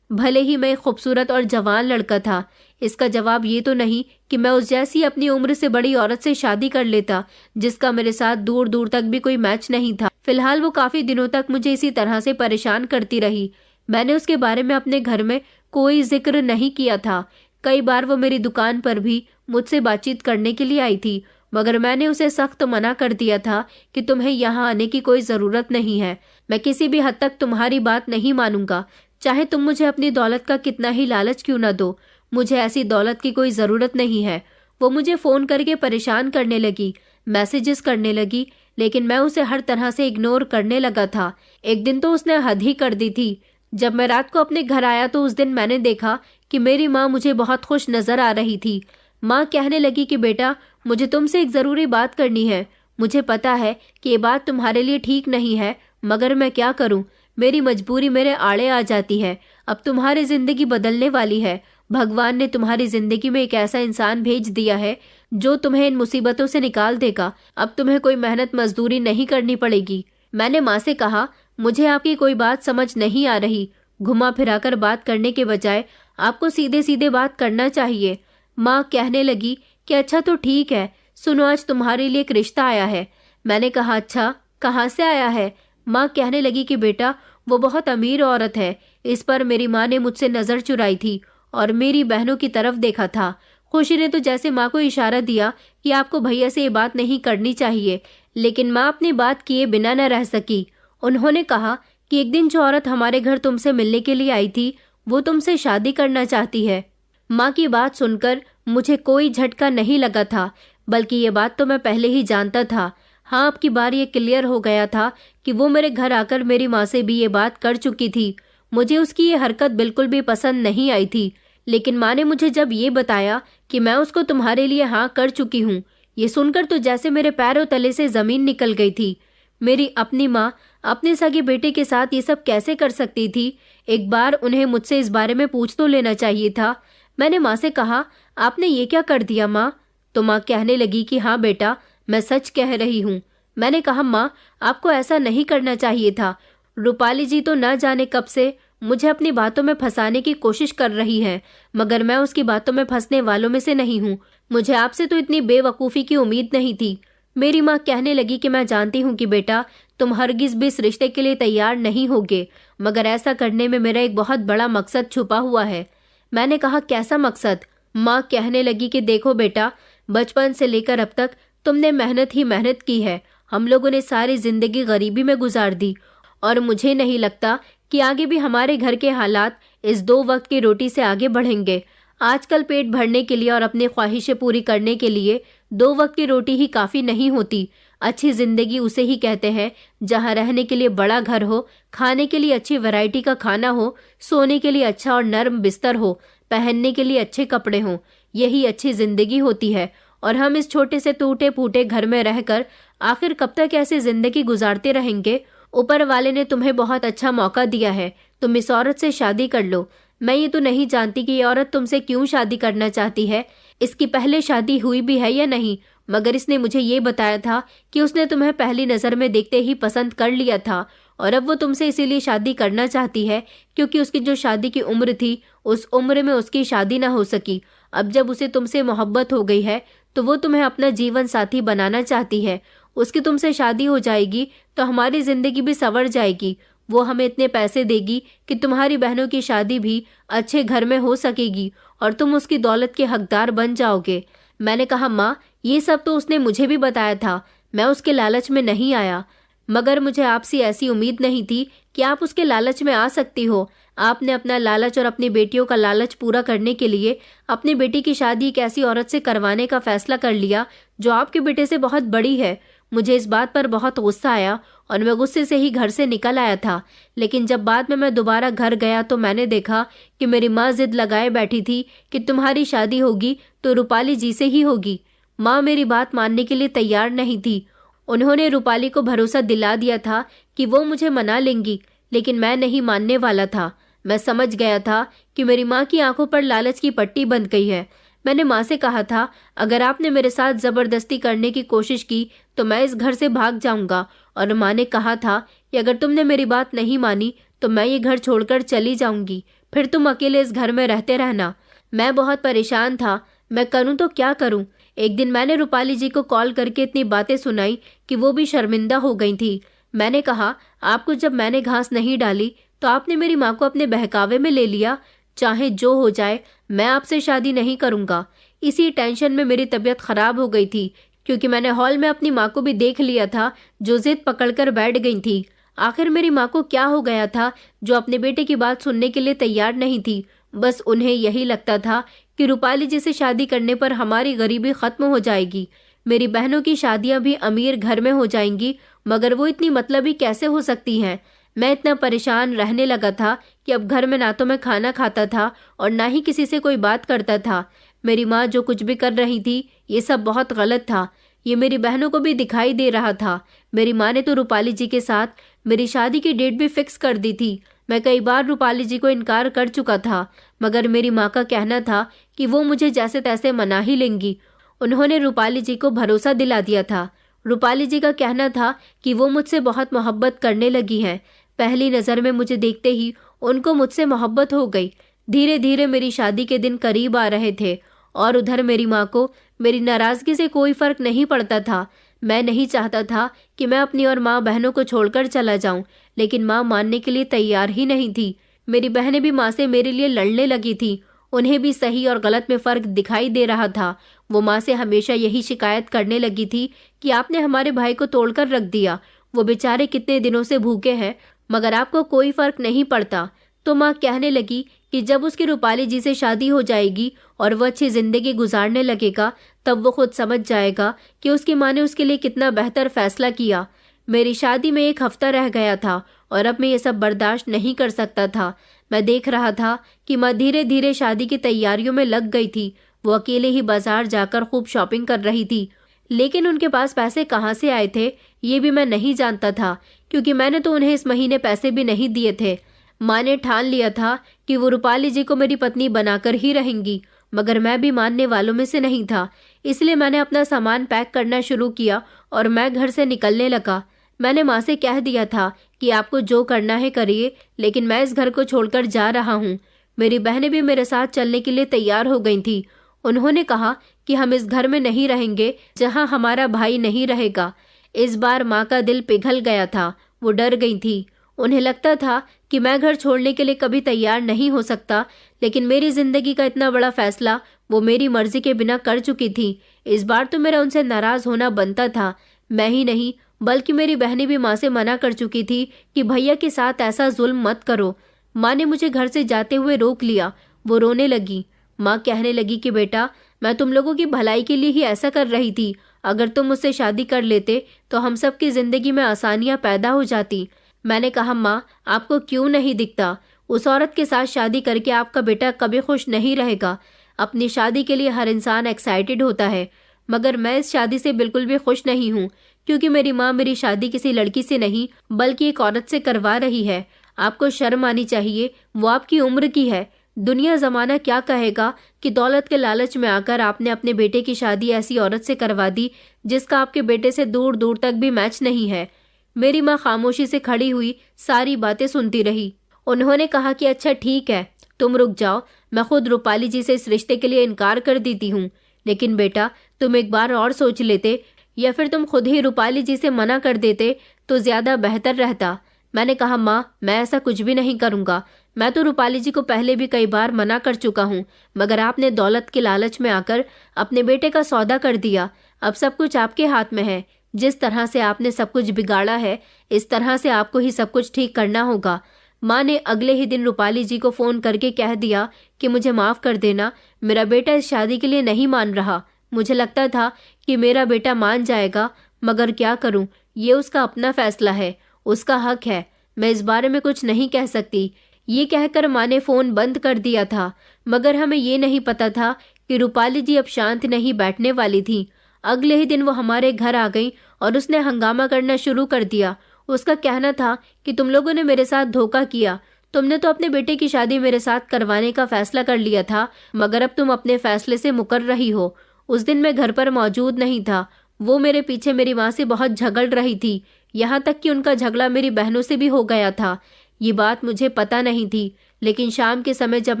भले ही मैं एक खूबसूरत और जवान लड़का था, इसका जवाब ये तो नहीं कि मैं उस जैसी अपनी उम्र से बड़ी औरत से शादी कर लेता जिसका मेरे साथ दूर दूर तक भी कोई मैच नहीं था। फिलहाल वो काफी दिनों तक मुझे इसी तरह से परेशान करती रही। मैंने उसके बारे में अपने घर में कोई जिक्र नहीं किया था। कई बार वो मेरी दुकान पर भी मुझसे बातचीत करने के लिए आई थी, मगर मैंने उसे सख्त मना कर दिया था कि तुम्हें यहाँ आने की कोई ज़रूरत नहीं है। मैं किसी भी हद तक तुम्हारी बात नहीं मानूंगा, चाहे तुम मुझे अपनी दौलत का कितना ही लालच क्यों न दो। मुझे ऐसी दौलत की कोई ज़रूरत नहीं है। वो मुझे फ़ोन करके परेशान करने लगी, मैसेजेस करने लगी, लेकिन मैं उसे हर तरह से इग्नोर करने लगा था। एक दिन तो उसने हद ही कर दी थी। जब मैं रात को अपने घर आया तो उस दिन मैंने देखा कि मेरी माँ मुझे बहुत खुश नजर आ रही थी। माँ कहने लगी कि बेटा, मुझे तुमसे एक ज़रूरी बात करनी है। मुझे पता है कि ये बात तुम्हारे लिए ठीक नहीं है, मगर मैं क्या करूँ, मेरी मजबूरी मेरे आड़े आ जाती है। अब तुम्हारी ज़िंदगी बदलने वाली है। भगवान ने तुम्हारी ज़िंदगी में एक ऐसा इंसान भेज दिया है जो तुम्हें इन मुसीबतों से निकाल देगा। अब तुम्हें कोई मेहनत मजदूरी नहीं करनी पड़ेगी। मैंने माँ से कहा, मुझे आपकी कोई बात समझ नहीं आ रही। घुमा फिराकर बात करने के बजाय आपको सीधे सीधे बात करना चाहिए। माँ कहने लगी कि अच्छा तो ठीक है, सुनो, आज तुम्हारे लिए एक रिश्ता आया है। मैंने कहा, अच्छा, कहाँ से आया है? माँ कहने लगी कि बेटा, वो बहुत अमीर औरत है। इस पर मेरी माँ ने मुझसे नज़र चुराई थी और मेरी बहनों की तरफ देखा था। खुशी ने तो जैसे माँ को इशारा दिया कि आपको भैया से ये बात नहीं करनी चाहिए, लेकिन माँ अपनी बात किए बिना न रह सकी। उन्होंने कहा कि एक दिन जो औरत हमारे घर तुमसे मिलने के लिए आई थी वो तुमसे शादी करना चाहती है। माँ की बात सुनकर मुझे कोई झटका नहीं लगा था, बल्कि ये बात तो मैं पहले ही जानता था। हाँ, अब की बार ये क्लियर हो गया था कि वो मेरे घर आकर मेरी माँ से भी ये बात कर चुकी थी। मुझे उसकी ये हरकत बिल्कुल भी पसंद नहीं आई थी, लेकिन माँ ने मुझे जब ये बताया कि मैं उसको तुम्हारे लिए हाँ कर चुकी हूँ, ये सुनकर तो जैसे मेरे पैरों तले से ज़मीन निकल गई थी। मेरी अपनी माँ अपने सगे बेटे के साथ ये सब कैसे कर सकती थी? एक बार उन्हें मुझसे इस बारे में पूछ तो लेना चाहिए था। मैंने माँ से कहा, आपने ये क्या कर दिया माँ? तो माँ कहने लगी कि हाँ बेटा, मैं सच कह रही हूँ। मैंने कहा, माँ, आपको ऐसा नहीं करना चाहिए था। रूपाली जी तो ना जाने कब से मुझे अपनी बातों में फंसाने की कोशिश कर रही है, मगर मैं उसकी बातों में फंसने वालों में से नहीं हूँ। मुझे आपसे तो इतनी बेवकूफ़ी की उम्मीद नहीं थी। मेरी माँ कहने लगी कि मैं जानती हूँ कि बेटा, तुम हरगिज़ भी इस रिश्ते के लिए तैयार नहीं होगे, मगर ऐसा करने में मेरा एक बहुत बड़ा मकसद छुपा हुआ है। मैंने कहा, कैसा मकसद? माँ कहने लगी कि देखो बेटा, बचपन से लेकर अब तक तुमने मेहनत ही मेहनत की है। हम लोगों ने सारी जिंदगी गरीबी में गुजार दी और मुझे नहीं लगता कि आगे भी हमारे घर के हालात इस 2 वक्त की रोटी से आगे बढ़ेंगे। आजकल पेट भरने के लिए और अपनी ख्वाहिशें पूरी करने के लिए 2 वक्त की रोटी ही काफ़ी नहीं होती। अच्छी ज़िंदगी उसे ही कहते हैं जहाँ रहने के लिए बड़ा घर हो, खाने के लिए अच्छी वैरायटी का खाना हो, सोने के लिए अच्छा और नर्म बिस्तर हो, पहनने के लिए अच्छे कपड़े हों, यही अच्छी जिंदगी होती है। और हम इस छोटे से टूटे फूटे घर में रहकर आखिर कब तक ऐसी जिंदगी गुजारते रहेंगे? ऊपर वाले ने तुम्हें बहुत अच्छा मौका दिया है, तुम इस औरत से शादी कर लो। मैं ये तो नहीं जानती कि ये औरत तुमसे क्यों शादी करना चाहती है, इसकी पहले शादी हुई भी है या नहीं, मगर इसने मुझे ये बताया था कि उसने तुम्हें पहली नज़र में देखते ही पसंद कर लिया था और अब वो तुमसे इसीलिए शादी करना चाहती है क्योंकि उसकी जो शादी की उम्र थी उस उम्र में उसकी शादी ना हो सकी। अब जब उसे तुमसे मोहब्बत हो गई है तो वो तुम्हें अपना जीवन साथी बनाना चाहती है। उसकी तुमसे शादी हो जाएगी तो हमारी जिंदगी भी संवर जाएगी। वो हमें इतने पैसे देगी कि तुम्हारी बहनों की शादी भी अच्छे घर में हो सकेगी और तुम उसकी दौलत के हकदार बन जाओगे। मैंने कहा, माँ, ये सब तो उसने मुझे भी बताया था, मैं उसके लालच में नहीं आया, मगर मुझे आपसे ऐसी उम्मीद नहीं थी कि आप उसके लालच में आ सकती हो। आपने अपना लालच और अपनी बेटियों का लालच पूरा करने के लिए अपनी बेटी की शादी एक ऐसी औरत से करवाने का फैसला कर लिया जो आपके बेटे से बहुत बड़ी है। मुझे इस बात पर बहुत गुस्सा आया और मैं गुस्से से ही घर से निकल आया था। लेकिन जब बाद में मैं दोबारा घर गया तो मैंने देखा कि मेरी माँ जिद लगाए बैठी थी कि तुम्हारी शादी होगी तो रूपाली जी से ही होगी। माँ मेरी बात मानने के लिए तैयार नहीं थी। उन्होंने रूपाली को भरोसा दिला दिया था कि वो मुझे मना लेंगी, लेकिन मैं नहीं मानने वाला था। मैं समझ गया था कि मेरी माँ की आंखों पर लालच की पट्टी बंध गई है। मैंने माँ से कहा था, अगर आपने मेरे साथ जबरदस्ती करने की कोशिश की तो मैं इस घर से भाग जाऊंगा। और माँ ने कहा था कि अगर तुमने मेरी बात नहीं मानी तो मैं ये घर छोड़कर चली जाऊंगी, फिर तुम अकेले इस घर में रहते रहना। मैं बहुत परेशान था, मैं करूं तो क्या करूं। एक दिन मैंने रूपाली जी को कॉल करके इतनी बातें सुनाई कि वो भी शर्मिंदा हो गई थी। मैंने कहा, आपको जब मैंने घास नहीं डाली तो आपने मेरी माँ को अपने बहकावे में ले लिया। चाहे जो हो जाए, मैं आपसे शादी नहीं करूंगा। इसी टेंशन में मेरी तबीयत खराब हो गई थी क्योंकि मैंने हॉल में अपनी माँ को भी देख लिया था जो जिद पकड़कर बैठ गई थी। आखिर मेरी माँ को क्या हो गया था जो अपने बेटे की बात सुनने के लिए तैयार नहीं थी। बस उन्हें यही लगता था कि रूपाली जी से शादी करने पर हमारी गरीबी खत्म हो जाएगी, मेरी बहनों की शादियां भी अमीर घर में हो जाएंगी, मगर वो इतनी मतलबी कैसे हो सकती हैं। मैं इतना परेशान रहने लगा था कि अब घर में ना तो मैं खाना खाता था और ना ही किसी से कोई बात करता था। मेरी माँ जो कुछ भी कर रही थी ये सब बहुत गलत था। ये मेरी बहनों को भी दिखाई दे रहा था। मेरी माँ ने तो रूपाली जी के साथ मेरी शादी की डेट भी फिक्स कर दी थी। मैं कई बार रूपाली जी को इनकार कर चुका था, मगर मेरी माँ का कहना था कि वो मुझे जैसे तैसे मना ही लेंगी। उन्होंने रूपाली जी को भरोसा दिला दिया था। रूपाली जी का कहना था कि वो मुझसे बहुत मोहब्बत करने लगी हैं। पहली नज़र में मुझे देखते ही उनको मुझसे मोहब्बत हो गई। धीरे धीरे मेरी शादी के दिन करीब आ रहे थे और उधर मेरी माँ को मेरी नाराज़गी से कोई फर्क नहीं पड़ता था। मैं नहीं चाहता था कि मैं अपनी और माँ बहनों को छोड़कर चला जाऊं, लेकिन माँ मानने के लिए तैयार ही नहीं थी। मेरी बहनें भी माँ से मेरे लिए लड़ने लगी थी। उन्हें भी सही और गलत में फ़र्क दिखाई दे रहा था। वो माँ से हमेशा यही शिकायत करने लगी थी कि आपने हमारे भाई को तोड़कर रख दिया, वो बेचारे कितने दिनों से भूखे हैं, मगर आपको कोई फ़र्क नहीं पड़ता। तो माँ कहने लगी कि जब उसकी रूपाली जी से शादी हो जाएगी और वह अच्छी ज़िंदगी गुजारने लगेगा तब वो खुद समझ जाएगा कि उसकी माँ ने उसके लिए कितना बेहतर फ़ैसला किया। मेरी शादी में 1 हफ्ता रह गया था और अब मैं ये सब बर्दाश्त नहीं कर सकता था। मैं देख रहा था कि माँ धीरे धीरे शादी की तैयारियों में लग गई थी। वो अकेले ही बाजार जाकर खूब शॉपिंग कर रही थी, लेकिन उनके पास पैसे कहाँ से आए थे ये भी मैं नहीं जानता था, क्योंकि मैंने तो उन्हें इस महीने पैसे भी नहीं दिए थे। माँ ने ठान लिया था कि वो रूपाली जी को मेरी पत्नी बनाकर ही रहेंगी, मगर मैं भी मानने वालों में से नहीं था। इसलिए मैंने अपना सामान पैक करना शुरू किया और मैं घर से निकलने लगा। मैंने माँ से कह दिया था कि आपको जो करना है करिए, लेकिन मैं इस घर को छोड़कर जा रहा हूँ। मेरी बहनें भी मेरे साथ चलने के लिए तैयार हो गई थी। उन्होंने कहा कि हम इस घर में नहीं रहेंगे जहाँ हमारा भाई नहीं रहेगा। इस बार माँ का दिल पिघल गया था। वो डर गई थी। उन्हें लगता था कि मैं घर छोड़ने के लिए कभी तैयार नहीं हो सकता, लेकिन मेरी जिंदगी का इतना बड़ा फैसला वो मेरी मर्जी के बिना कर चुकी थी। इस बार तो मेरा उनसे नाराज होना बनता था। मैं ही नहीं बल्कि मेरी बहनें भी माँ से मना कर चुकी थी कि भैया के साथ ऐसा जुल्म मत करो। माँ ने मुझे घर से जाते हुए रोक लिया। वो रोने लगी। माँ कहने लगी कि बेटा, मैं तुम लोगों की भलाई के लिए ही ऐसा कर रही थी। अगर तुम मुझसे शादी कर लेते तो हम सबकी जिंदगी में आसानियाँ पैदा हो जाती। मैंने कहा, माँ आपको क्यों नहीं दिखता? उस औरत के साथ शादी करके आपका बेटा कभी खुश नहीं रहेगा। अपनी शादी के लिए हर इंसान एक्साइटेड होता है, मगर मैं इस शादी से बिल्कुल भी खुश नहीं हूँ, क्योंकि मेरी माँ मेरी शादी किसी लड़की से नहीं बल्कि एक औरत से करवा रही है। आपको शर्म आनी चाहिए, वो आपकी उम्र की है। दुनिया जमाना क्या कहेगा कि दौलत के लालच में आकर आपने अपने बेटे की शादी ऐसी औरत से करवा दी जिसका आपके बेटे से दूर दूर तक भी मैच नहीं है। मेरी माँ खामोशी से खड़ी हुई सारी बातें सुनती रही। उन्होंने कहा कि अच्छा ठीक है, तुम रुक जाओ, मैं खुद रूपाली जी से इस रिश्ते के लिए इनकार कर देती हूँ। लेकिन बेटा, तुम एक बार और सोच लेते, या फिर तुम खुद ही रूपाली जी से मना कर देते तो ज्यादा बेहतर रहता। मैंने कहा माँ, मैं ऐसा कुछ भी नहीं करूँगा। मैं तो रूपाली जी को पहले भी कई बार मना कर चुका हूँ, मगर आपने दौलत के लालच में आकर अपने बेटे का सौदा कर दिया। अब सब कुछ आपके हाथ में है। जिस तरह से आपने सब कुछ बिगाड़ा है, इस तरह से आपको ही सब कुछ ठीक करना होगा। माँ ने अगले ही दिन रूपाली जी को फोन करके कह दिया कि मुझे माफ कर देना, मेरा बेटा इस शादी के लिए नहीं मान रहा। मुझे लगता था कि मेरा बेटा मान जाएगा, मगर क्या करूं, ये उसका अपना फैसला है, उसका हक है, मैं इस बारे में कुछ नहीं कह सकती। ये कहकर माँ ने फोन बंद कर दिया था, मगर हमें ये नहीं पता था कि रूपाली जी अब शांत नहीं बैठने वाली थी। अगले ही दिन वो हमारे घर आ गई और उसने हंगामा करना शुरू कर दिया। उसका कहना था कि तुम लोगों ने मेरे साथ धोखा किया। तुमने तो अपने बेटे की शादी मेरे साथ करवाने का फैसला कर लिया था, मगर अब तुम अपने फैसले से मुकर रही हो। उस दिन मैं घर पर मौजूद नहीं था। वो मेरे पीछे मेरी माँ से बहुत झगड़ रही थी, यहाँ तक कि उनका झगड़ा मेरी बहनों से भी हो गया था। ये बात मुझे पता नहीं थी, लेकिन शाम के समय जब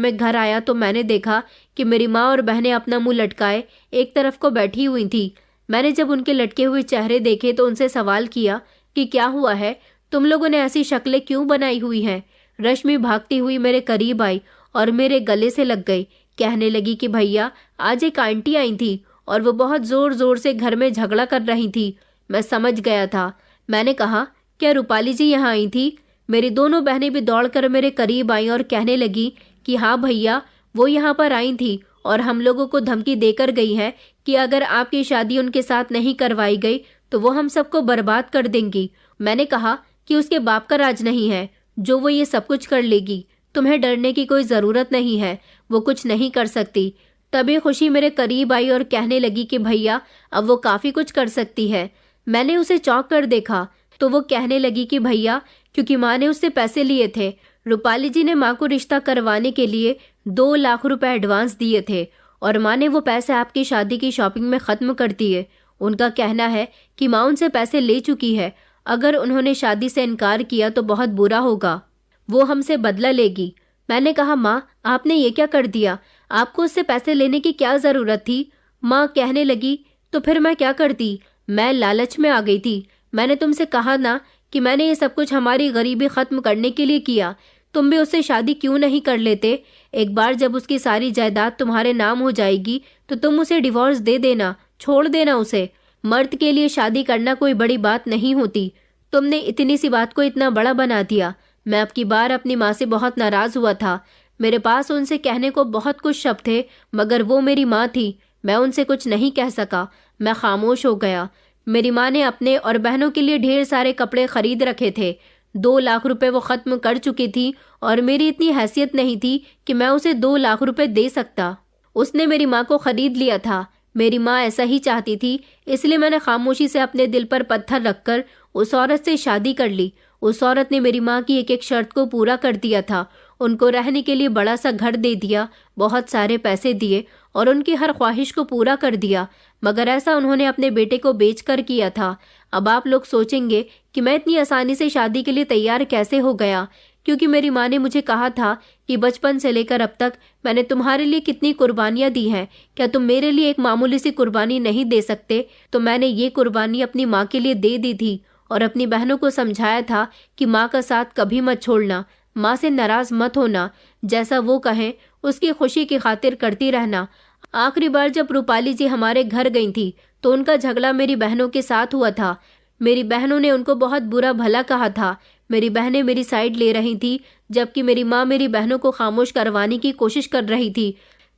मैं घर आया तो मैंने देखा कि मेरी माँ और बहनें अपना मुंह लटकाए एक तरफ को बैठी हुई थी। मैंने जब उनके लटके हुए चेहरे देखे तो उनसे सवाल किया कि क्या हुआ है, तुम लोगों ने ऐसी शक्लें क्यों बनाई हुई हैं। रश्मि भागती हुई मेरे करीब आई और मेरे गले से लग गई। कहने लगी कि भैया, आज एक आंटी आई थी और वो बहुत जोर जोर से घर में झगड़ा कर रही थी। मैं समझ गया था। मैंने कहा, क्या रूपाली जी यहाँ आई थी? मेरी दोनों बहनें भी दौड़कर मेरे करीब आई और कहने लगी कि हाँ भैया, वो यहाँ पर आई थी और हम लोगों को धमकी देकर गई है कि अगर आपकी शादी उनके साथ नहीं करवाई गई तो वो हम सबको बर्बाद कर देंगी। मैंने कहा कि उसके बाप का राज नहीं है जो वो ये सब कुछ कर लेगी। तुम्हें डरने की कोई ज़रूरत नहीं है, वो कुछ नहीं कर सकती। तभी खुशी मेरे करीब आई और कहने लगी कि भैया, अब वो काफ़ी कुछ कर सकती है। मैंने उसे चौंक कर देखा तो वो कहने लगी कि भैया, क्योंकि माँ ने उससे पैसे लिए थे। रूपाली जी ने माँ को रिश्ता करवाने के लिए 2 लाख रुपए एडवांस दिए थे और माँ ने वो पैसे आपकी शादी की शॉपिंग में ख़त्म कर दिए। उनका कहना है कि माँ उनसे पैसे ले चुकी है। अगर उन्होंने शादी से इनकार किया तो बहुत बुरा होगा, वो हमसे बदला लेगी। मैंने कहा, माँ आपने ये क्या कर दिया? आपको उससे पैसे लेने की क्या ज़रूरत थी? माँ कहने लगी, तो फिर मैं क्या करती? मैं लालच में आ गई थी। मैंने तुमसे कहा ना कि मैंने ये सब कुछ हमारी गरीबी ख़त्म करने के लिए किया। तुम भी उससे शादी क्यों नहीं कर लेते? एक बार जब उसकी सारी जायदाद तुम्हारे नाम हो जाएगी तो तुम उसे डिवोर्स दे देना, छोड़ देना उसे। मर्द के लिए शादी करना कोई बड़ी बात नहीं होती। तुमने इतनी सी बात को इतना बड़ा बना दिया। मैं अब की बार अपनी माँ से बहुत नाराज़ हुआ था। मेरे पास उनसे कहने को बहुत कुछ शब्द थे, मगर वो मेरी माँ थी। मैं उनसे कुछ नहीं कह सका। मैं खामोश हो गया। मेरी माँ ने अपने और बहनों के लिए ढेर सारे कपड़े खरीद रखे थे। 2 लाख रुपए वो ख़त्म कर चुकी थी और मेरी इतनी हैसियत नहीं थी कि मैं उसे 2 लाख रुपए दे सकता। उसने मेरी माँ को खरीद लिया था। मेरी माँ ऐसा ही चाहती थी, इसलिए मैंने खामोशी से अपने दिल पर पत्थर रखकर उस औरत से शादी कर ली। उस औरत ने मेरी माँ की एक एक शर्त को पूरा कर दिया था। उनको रहने के लिए बड़ा सा घर दे दिया, बहुत सारे पैसे दिए और उनकी हर ख्वाहिश को पूरा कर दिया, मगर ऐसा उन्होंने अपने बेटे को बेचकर किया था। अब आप लोग सोचेंगे कि मैं इतनी आसानी से शादी के लिए तैयार कैसे हो गया, क्योंकि मेरी माँ ने मुझे कहा था कि बचपन से लेकर अब तक मैंने तुम्हारे लिए कितनी कुर्बानियाँ दी हैं, क्या तुम मेरे लिए एक मामूली सी कुर्बानी नहीं दे सकते? तो मैंने ये कुर्बानी अपनी माँ के लिए दे दी थी और अपनी बहनों को समझाया था कि माँ का साथ कभी मत छोड़ना, माँ से नाराज मत होना, जैसा वो कहें उसकी खुशी की खातिर करती रहना। आखिरी बार जब रूपाली जी हमारे घर गई थी तो उनका झगड़ा मेरी बहनों के साथ हुआ था। मेरी बहनों ने उनको बहुत बुरा भला कहा था। मेरी बहनें मेरी साइड ले रही थी, जबकि मेरी माँ मेरी बहनों को खामोश करवाने की कोशिश कर रही थी।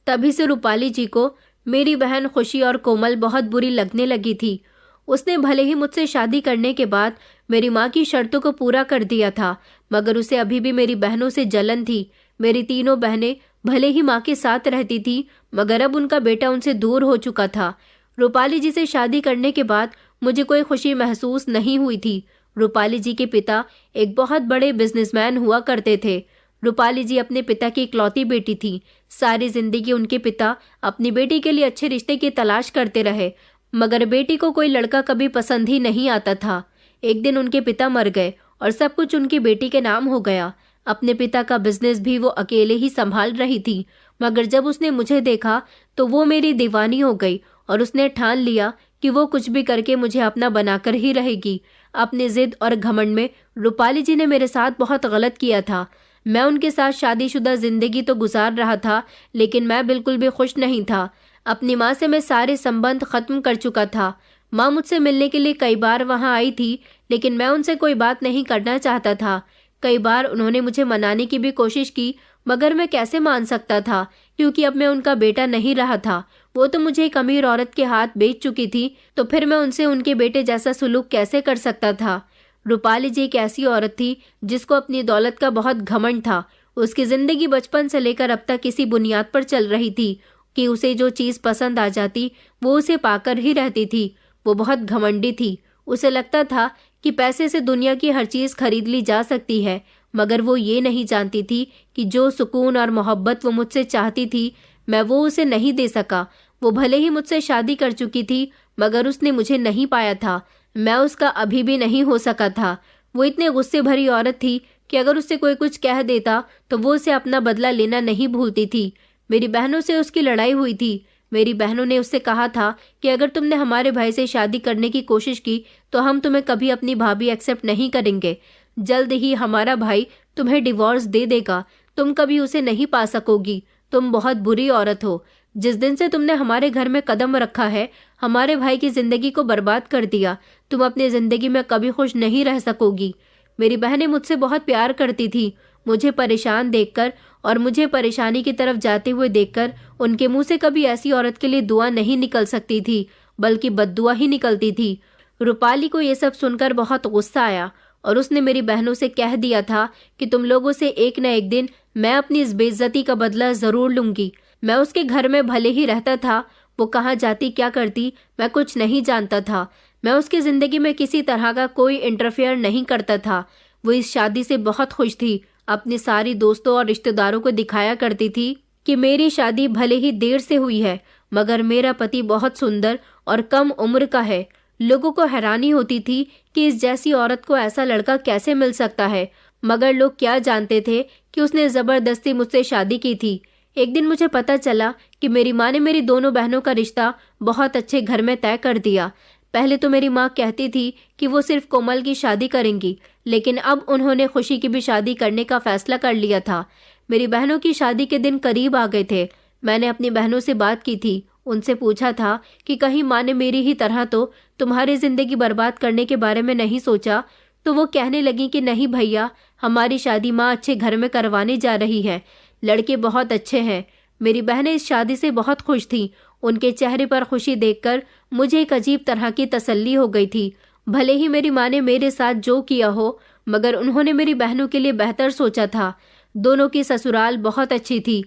तभी से रूपाली जी को मेरी बहन खुशी और कोमल बहुत बुरी लगने लगी थी। उसने भले ही मुझसे शादी करने के बाद मेरी माँ की शर्तों को पूरा कर दिया था, मगर उसे अभी भी मेरी बहनों से जलन थी। मेरी तीनों बहनें भले ही माँ के साथ रहती थी, मगर अब उनका बेटा उनसे दूर हो चुका था। रूपाली जी से शादी करने के बाद मुझे कोई खुशी महसूस नहीं हुई थी। रूपाली जी के पिता एक बहुत बड़े बिजनेसमैन हुआ करते थे। रूपाली जी अपने पिता की इकलौती बेटी थी। सारी जिंदगी उनके पिता अपनी बेटी के लिए अच्छे रिश्ते की तलाश करते रहे, मगर बेटी को कोई लड़का कभी पसंद ही नहीं आता था। एक दिन उनके पिता मर गए और सब कुछ उनकी बेटी के नाम हो गया। अपने पिता का बिजनेस भी वो अकेले ही संभाल रही थी, मगर जब उसने मुझे देखा तो वो मेरी दीवानी हो गई और उसने ठान लिया कि वो कुछ भी करके मुझे अपना बनाकर ही रहेगी। अपनी जिद और घमंड में रूपाली जी ने मेरे साथ बहुत गलत किया था। मैं उनके साथ शादीशुदा जिंदगी तो गुजार रहा था, लेकिन मैं बिल्कुल भी खुश नहीं था। अपनी माँ से मैं सारे संबंध खत्म कर चुका था। माँ मुझसे मिलने के लिए कई बार वहाँ आई थी, लेकिन मैं उनसे कोई बात नहीं करना चाहता था। कई बार उन्होंने मुझे मनाने की भी कोशिश की, मगर मैं कैसे मान सकता था, क्योंकि अब मैं उनका बेटा नहीं रहा था। वो तो मुझे एक अमीर औरत के हाथ बेच चुकी थी, तो फिर मैं उनसे उनके बेटे जैसा सुलूक कैसे कर सकता था। रूपाली जी एक ऐसी औरत थी जिसको अपनी दौलत का बहुत घमंड था। उसकी जिंदगी बचपन से लेकर अब तक किसी बुनियाद पर चल रही थी कि उसे जो चीज पसंद आ जाती वो उसे पाकर ही रहती थी। वो बहुत घमंडी थी। उसे लगता था कि पैसे से दुनिया की हर चीज खरीद ली जा सकती है, मगर वो ये नहीं जानती थी कि जो सुकून और मोहब्बत वो मुझसे चाहती थी, मैं वो उसे नहीं दे सका। वो भले ही मुझसे शादी कर चुकी थी, मगर उसने मुझे नहीं पाया था। मैं उसका अभी भी नहीं हो सका था। वो इतने गुस्से भरी औरत थी कि अगर उससे कोई कुछ कह देता तो वो उसे अपना बदला लेना नहीं भूलती थी। मेरी बहनों से उसकी लड़ाई हुई थी। मेरी बहनों ने उससे कहा था कि अगर तुमने हमारे भाई से शादी करने की कोशिश की तो हम तुम्हें कभी अपनी भाभी एक्सेप्ट नहीं करेंगे। जल्द ही हमारा भाई तुम्हें डिवोर्स दे देगा। तुम कभी उसे नहीं पा सकोगी। तुम बहुत बुरी औरत हो। जिस दिन से तुमने हमारे घर में कदम रखा है, हमारे भाई की जिंदगी को बर्बाद कर दिया। तुम अपनी जिंदगी में कभी खुश नहीं रह सकोगी। मेरी बहनें मुझसे बहुत प्यार करती थी। मुझे परेशान देखकर और मुझे परेशानी की तरफ जाते हुए देखकर उनके मुंह से कभी ऐसी औरत के लिए दुआ नहीं निकल सकती थी, बल्कि बद्दुआ ही निकलती थी। रूपाली को ये सब सुनकर बहुत गुस्सा आया और उसने मेरी बहनों से कह दिया था कि तुम लोगों से एक न एक दिन मैं अपनी इस बेइज्जती का बदला जरूर लूंगी। मैं उसके घर में भले ही रहता था, वो कहाँ जाती क्या करती मैं कुछ नहीं जानता था। मैं उसकी जिंदगी में किसी तरह का कोई इंटरफेयर नहीं करता था। वो इस शादी से बहुत खुश थी। अपनी सारी दोस्तों और रिश्तेदारों को दिखाया करती थी कि मेरी शादी भले ही देर से हुई है, मगर मेरा पति बहुत सुंदर और कम उम्र का है। लोगों को हैरानी होती थी कि इस जैसी औरत को ऐसा लड़का कैसे मिल सकता है, मगर लोग क्या जानते थे कि उसने जबरदस्ती मुझसे शादी की थी। एक दिन मुझे पता चला कि मेरी माँ ने मेरी दोनों बहनों का रिश्ता बहुत अच्छे घर में तय कर दिया। पहले तो मेरी माँ कहती थी कि वो सिर्फ कोमल की शादी करेंगी, लेकिन अब उन्होंने खुशी की भी शादी करने का फैसला कर लिया था। मेरी बहनों की शादी के दिन करीब आ गए थे। मैंने अपनी बहनों से बात की थी। उनसे पूछा था कि कहीं माँ ने मेरी ही तरह तो तुम्हारी जिंदगी बर्बाद करने के बारे में नहीं सोचा। तो वो कहने लगी कि नहीं भैया, हमारी शादी माँ अच्छे घर में करवाने जा रही है। लड़के बहुत अच्छे हैं। मेरी बहनें इस शादी से बहुत खुश थीं। उनके चेहरे पर खुशी देखकर मुझे एक अजीब तरह की तसल्ली हो गई थी। भले ही मेरी माँ ने मेरे साथ जो किया हो, मगर उन्होंने मेरी बहनों के लिए बेहतर सोचा था। दोनों की ससुराल बहुत अच्छी थी।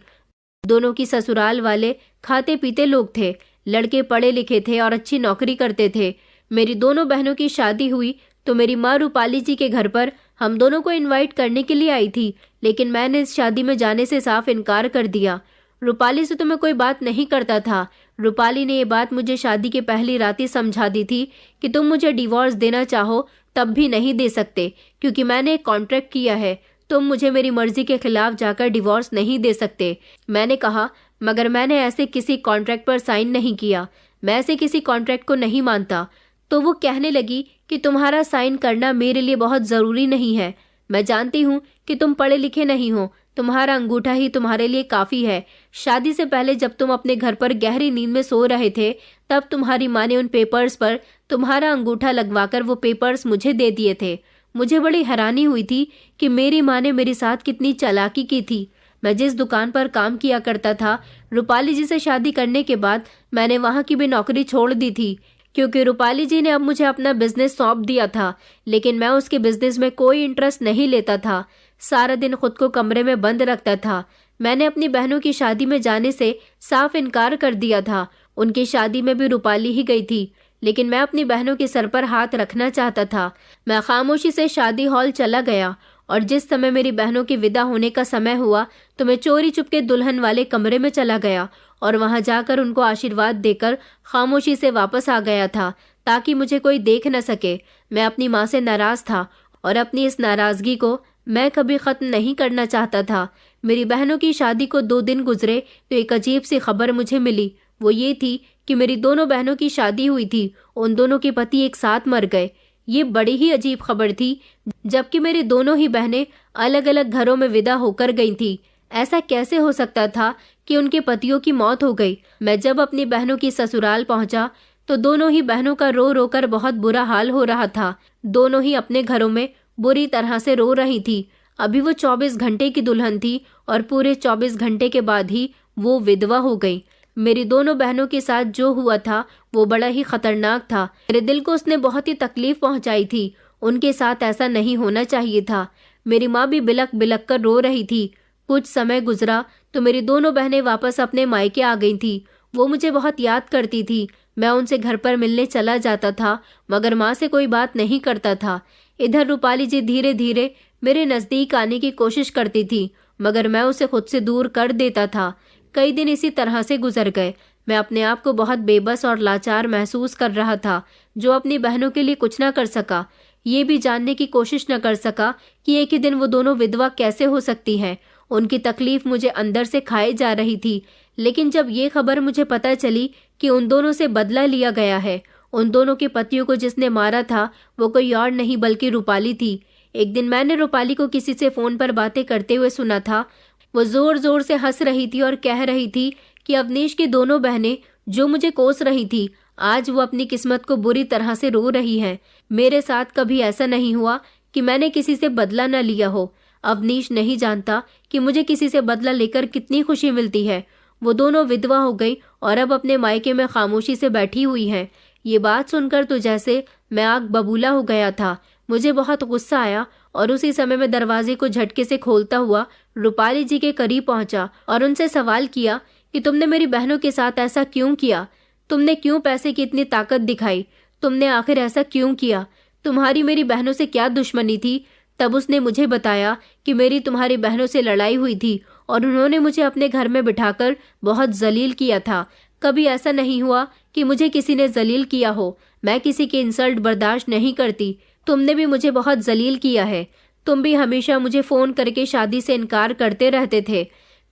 दोनों की ससुराल वाले खाते पीते लोग थे। लड़के पढ़े लिखे थे और अच्छी नौकरी करते थे। मेरी दोनों बहनों की शादी हुई तो मेरी माँ रूपाली जी के घर पर हम दोनों को इनवाइट करने के लिए आई थी, लेकिन मैंने इस शादी में जाने से साफ इनकार कर दिया। रूपाली से तो मैं कोई बात नहीं करता था। रूपाली ने ये बात मुझे शादी के पहली रात ही समझा दी थी कि तुम मुझे डिवोर्स देना चाहो तब भी नहीं दे सकते, क्योंकि मैंने एक कॉन्ट्रैक्ट किया है। तुम मुझे मेरी मर्जी के खिलाफ जाकर डिवोर्स नहीं दे सकते। मैंने कहा, मगर मैंने ऐसे किसी कॉन्ट्रैक्ट पर साइन नहीं किया। मैं ऐसे किसी कॉन्ट्रैक्ट को नहीं मानता। तो वो कहने लगी कि तुम्हारा साइन करना मेरे लिए बहुत ज़रूरी नहीं है। मैं जानती हूँ कि तुम पढ़े लिखे नहीं हो। तुम्हारा अंगूठा ही तुम्हारे लिए काफ़ी है। शादी से पहले जब तुम अपने घर पर गहरी नींद में सो रहे थे, तब तुम्हारी माँ ने उन पेपर्स पर तुम्हारा अंगूठा लगवाकर वो पेपर्स मुझे दे दिए थे। मुझे बड़ी हैरानी हुई थी कि मेरी माँ ने मेरे साथ कितनी चालाकी की थी। मैं जिस दुकान पर काम किया करता था, रूपाली जी से शादी करने के बाद मैंने वहाँ की भी नौकरी छोड़ दी थी, क्योंकि रूपाली जी ने अब मुझे अपना बिजनेस सौंप दिया था, लेकिन मैं उसके बिजनेस में कोई इंटरेस्ट नहीं लेता था। सारा दिन खुद को कमरे में बंद रखता था। मैंने अपनी बहनों की शादी में जाने से साफ इनकार कर दिया था। उनकी शादी में भी रूपाली ही गई थी, लेकिन मैं अपनी बहनों के सर पर हाथ रखना चाहता था। मैं खामोशी से शादी हॉल चला गया और जिस समय मेरी बहनों के विदा होने का समय हुआ तो मैं चोरी चुपके दुल्हन वाले कमरे में चला गया और वहां जाकर उनको आशीर्वाद देकर खामोशी से वापस आ गया था, ताकि मुझे कोई देख न सके। मैं अपनी माँ से नाराज था और अपनी इस नाराजगी को मैं कभी खत्म नहीं करना चाहता था। मेरी बहनों की शादी को 2 दिन गुजरे तो एक अजीब सी खबर मुझे मिली। वो ये थी कि मेरी दोनों बहनों की शादी हुई थी, उन दोनों के पति एक साथ मर गए। ये बड़ी ही अजीब खबर थी, जबकि मेरी दोनों ही बहनें अलग अलग घरों में विदा होकर गई थी। ऐसा कैसे हो सकता था कि उनके पतियों की मौत हो गई? मैं जब अपनी बहनों की ससुराल पहुंचा तो दोनों ही बहनों का रो रो कर बहुत बुरा हाल हो रहा था। दोनों ही अपने घरों में बुरी तरह से रो रही थी। अभी वो 24 घंटे की दुल्हन थी और पूरे 24 घंटे के बाद ही वो विधवा हो गई। मेरी दोनों बहनों के साथ जो हुआ था वो बड़ा ही खतरनाक था। मेरे दिल को उसने बहुत ही तकलीफ पहुंचाई थी। उनके साथ ऐसा नहीं होना चाहिए था। मेरी माँ भी बिलक बिलक कर रो रही थी। कुछ समय गुजरा तो मेरी दोनों बहनें वापस अपने मायके आ गई थी। वो मुझे बहुत याद करती थी। मैं उनसे घर पर मिलने चला जाता था, मगर माँ से कोई बात नहीं करता था। इधर रूपाली जी धीरे धीरे मेरे नज़दीक आने की कोशिश करती थी, मगर मैं उसे खुद से दूर कर देता था। कई दिन इसी तरह से गुजर गए। मैं अपने आप को बहुत बेबस और लाचार महसूस कर रहा था, जो अपनी बहनों के लिए कुछ न कर सका। ये भी जानने की कोशिश न कर सका कि एक ही दिन वो दोनों विधवा कैसे हो सकती हैं। उनकी तकलीफ मुझे अंदर से खाए जा रही थी। लेकिन जब ये खबर मुझे पता चली कि उन दोनों से बदला लिया गया है, उन दोनों के पतियों को जिसने मारा था वो कोई और नहीं बल्कि रूपाली थी। एक दिन मैंने रूपाली को किसी से फोन पर बातें करते हुए सुना था। वो जोर जोर से हंस रही थी और कह रही थी कि अवनीश की दोनों बहनें जो मुझे कोस रही थी, आज वो अपनी किस्मत को बुरी तरह से रो रही हैं। मेरे साथ कभी ऐसा नहीं हुआ कि मैंने किसी से बदला न लिया हो। अवनीश नहीं जानता कि मुझे किसी से बदला लेकर कितनी खुशी मिलती है। वो दोनों विधवा हो गई और अब अपने मायके में खामोशी से बैठी हुई हैं। ये बात सुनकर तो जैसे मैं आग बबूला हो गया था। मुझे बहुत गुस्सा आया और उसी समय में दरवाजे को झटके से खोलता हुआ रूपाली जी के करीब पहुंचा और उनसे सवाल किया कि तुमने मेरी बहनों के साथ ऐसा क्यों किया? तुमने क्यों पैसे की इतनी ताकत दिखाई? तुमने आखिर ऐसा क्यों किया? तुम्हारी मेरी बहनों से क्या दुश्मनी थी? तब उसने मुझे बताया कि मेरी तुम्हारी बहनों से लड़ाई हुई थी और उन्होंने मुझे अपने घर में बिठाकर बहुत जलील किया था। कभी ऐसा नहीं हुआ कि मुझे किसी ने जलील किया हो। मैं किसी की इंसल्ट बर्दाश्त नहीं करती। तुमने भी मुझे बहुत जलील किया है। तुम भी हमेशा मुझे फ़ोन करके शादी से इनकार करते रहते थे।